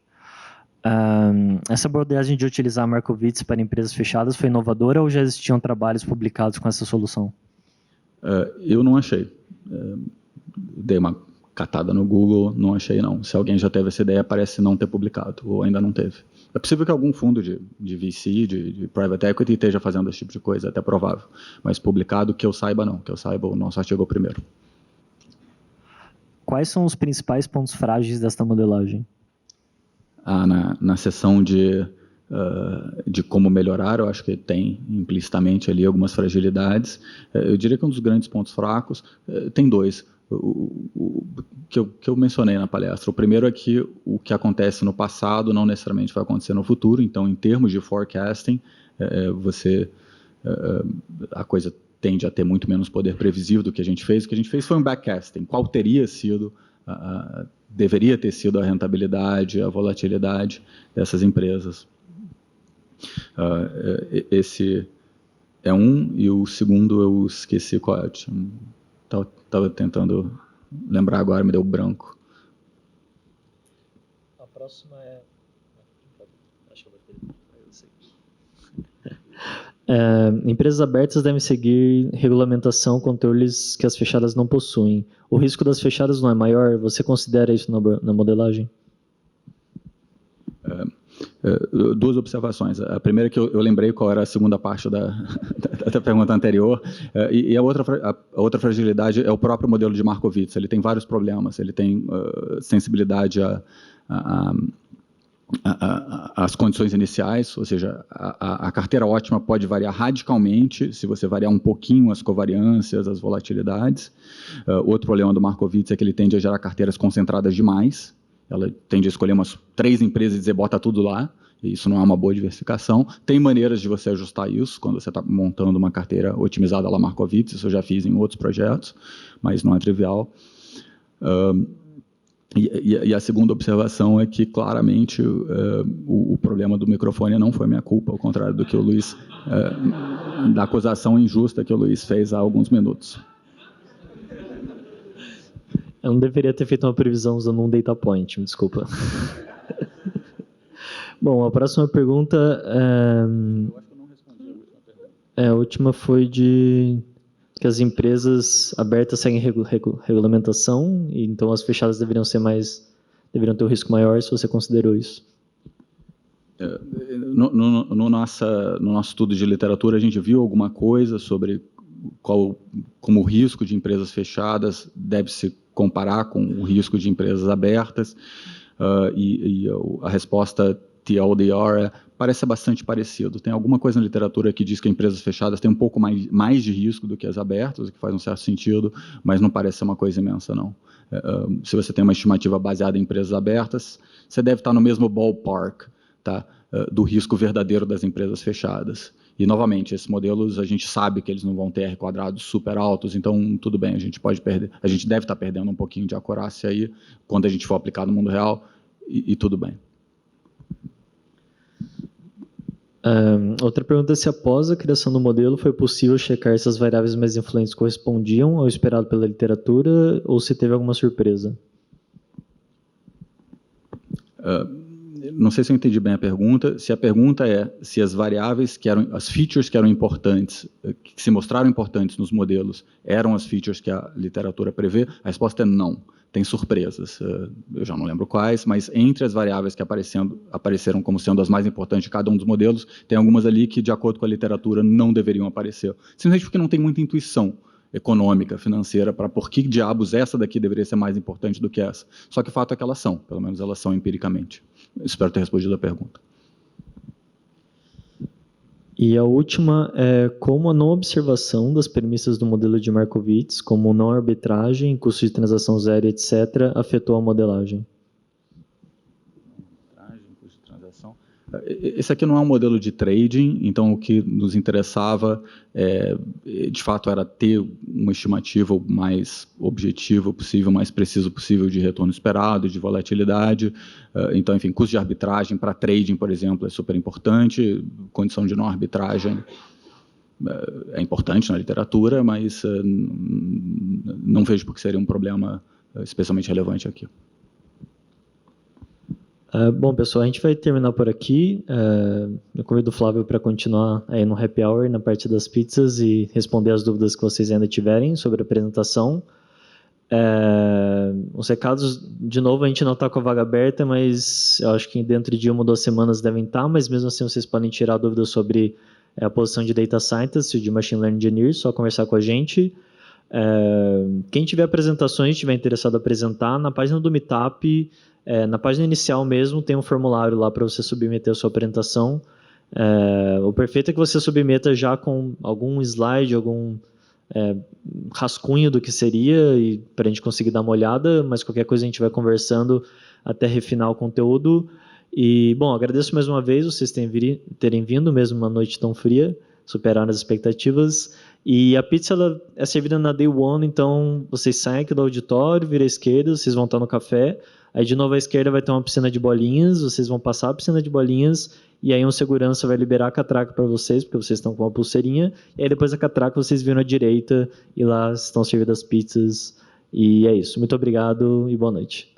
Essa abordagem de utilizar Markowitz para empresas fechadas foi inovadora ou já existiam trabalhos publicados com essa solução? Eu não achei. Dei uma catada no Google, não achei não. Se alguém já teve essa ideia, parece não ter publicado, ou ainda não teve. É possível que algum fundo de VC, de private equity, esteja fazendo esse tipo de coisa, é até provável. Mas publicado, que eu saiba, não. Que eu saiba, o nosso artigo é o primeiro. Quais são os principais pontos frágeis desta modelagem? Na seção de como melhorar, eu acho que tem implicitamente ali algumas fragilidades. Eu diria que um dos grandes pontos fracos, tem dois. Que eu mencionei na palestra. O primeiro é que o que acontece no passado não necessariamente vai acontecer no futuro, então, em termos de forecasting, a coisa tende a ter muito menos poder previsível do que a gente fez. O que a gente fez foi um backcasting. Qual teria sido, deveria ter sido a rentabilidade, a volatilidade dessas empresas. Esse é um, e o segundo eu esqueci qual é. Estava tentando lembrar agora, me deu branco. A próxima é... Acho que eu vou ter... Empresas abertas devem seguir regulamentação, controles que as fechadas não possuem. O risco das fechadas não é maior? Você considera isso na modelagem? Duas observações. A primeira é que eu lembrei qual era a segunda parte da pergunta anterior, e a outra fragilidade é o próprio modelo de Markowitz. Ele tem vários problemas, ele tem sensibilidade às condições iniciais, ou seja, a carteira ótima pode variar radicalmente se você variar um pouquinho as covariâncias, as volatilidades. Outro problema do Markowitz é que ele tende a gerar carteiras concentradas demais. Ela tende a escolher umas 3 empresas e dizer, bota tudo lá, e isso não é uma boa diversificação. Tem maneiras de você ajustar isso, quando você está montando uma carteira otimizada lá Markowitz, isso eu já fiz em outros projetos, mas não é trivial. E a segunda observação é que, claramente, o problema do microfone não foi minha culpa, ao contrário do que o Luiz, da acusação injusta que o Luiz fez há alguns minutos. Eu não deveria ter feito uma previsão usando um data point, me desculpa. Bom, a próxima pergunta... Eu acho que eu não respondi a última pergunta. A última foi de que as empresas abertas seguem regulamentação, e então as fechadas deveriam ter um risco maior, se você considerou isso. No nosso estudo de literatura, a gente viu alguma coisa sobre como o risco de empresas fechadas deve se comparar com o risco de empresas abertas, e a resposta TLDR parece bastante parecido. Tem alguma coisa na literatura que diz que empresas fechadas têm um pouco mais de risco do que as abertas, o que faz um certo sentido, mas não parece ser uma coisa imensa, não. Se você tem uma estimativa baseada em empresas abertas, você deve estar no mesmo ballpark, tá, do risco verdadeiro das empresas fechadas. E, novamente, esses modelos, a gente sabe que eles não vão ter R quadrados super altos, então, tudo bem, a gente deve estar perdendo um pouquinho de acurácia aí, quando a gente for aplicar no mundo real, e tudo bem. Outra pergunta é se após a criação do modelo foi possível checar se as variáveis mais influentes correspondiam ao esperado pela literatura, ou se teve alguma surpresa? Não sei se eu entendi bem a pergunta. Se a pergunta é se as variáveis as features que eram importantes, que se mostraram importantes nos modelos, eram as features que a literatura prevê, a resposta é não. Tem surpresas. Eu já não lembro quais, mas entre as variáveis que apareceram como sendo as mais importantes de cada um dos modelos, tem algumas ali que, de acordo com a literatura, não deveriam aparecer. Simplesmente porque não tem muita intuição econômica, financeira, para por que diabos essa daqui deveria ser mais importante do que essa. Só que o fato é que elas são, pelo menos elas são empiricamente. Espero ter respondido a pergunta. E a última é como a não observação das premissas do modelo de Markowitz, como não arbitragem, custo de transação zero, etc., afetou a modelagem. Custo de transação. Esse aqui não é um modelo de trading, então o que nos interessava, de fato, era ter uma estimativa o mais objetiva possível, o mais preciso possível de retorno esperado, de volatilidade. Então, enfim, custo de arbitragem para trading, por exemplo, é super importante, condição de não arbitragem é importante na literatura, mas não vejo por que seria um problema especialmente relevante aqui. Bom, pessoal, a gente vai terminar por aqui. Eu convido o Flávio para continuar aí no Happy Hour, na parte das pizzas, e responder as dúvidas que vocês ainda tiverem sobre a apresentação. Os recados, de novo, a gente não está com a vaga aberta, mas eu acho que dentro de 1 ou 2 semanas devem estar, mas mesmo assim vocês podem tirar dúvidas sobre a posição de Data Scientist e de Machine Learning Engineer, só conversar com a gente. Quem tiver apresentações, estiver interessado em apresentar, na página do Meetup, na página inicial mesmo, tem um formulário lá para você submeter a sua apresentação. O perfeito é que você submeta já com algum slide, algum rascunho do que seria, e para a gente conseguir dar uma olhada, mas qualquer coisa a gente vai conversando até refinar o conteúdo. E, bom, agradeço mais uma vez vocês terem vindo, mesmo uma noite tão fria, superaram as expectativas. E a pizza ela é servida na Day One, então vocês saem aqui do auditório, viram à esquerda, vocês vão estar no café. Aí, de novo, à esquerda vai ter uma piscina de bolinhas, vocês vão passar a piscina de bolinhas, e aí um segurança vai liberar a catraca para vocês, porque vocês estão com uma pulseirinha, e aí depois da catraca vocês viram à direita, e lá estão servidas as pizzas, e é isso. Muito obrigado e boa noite.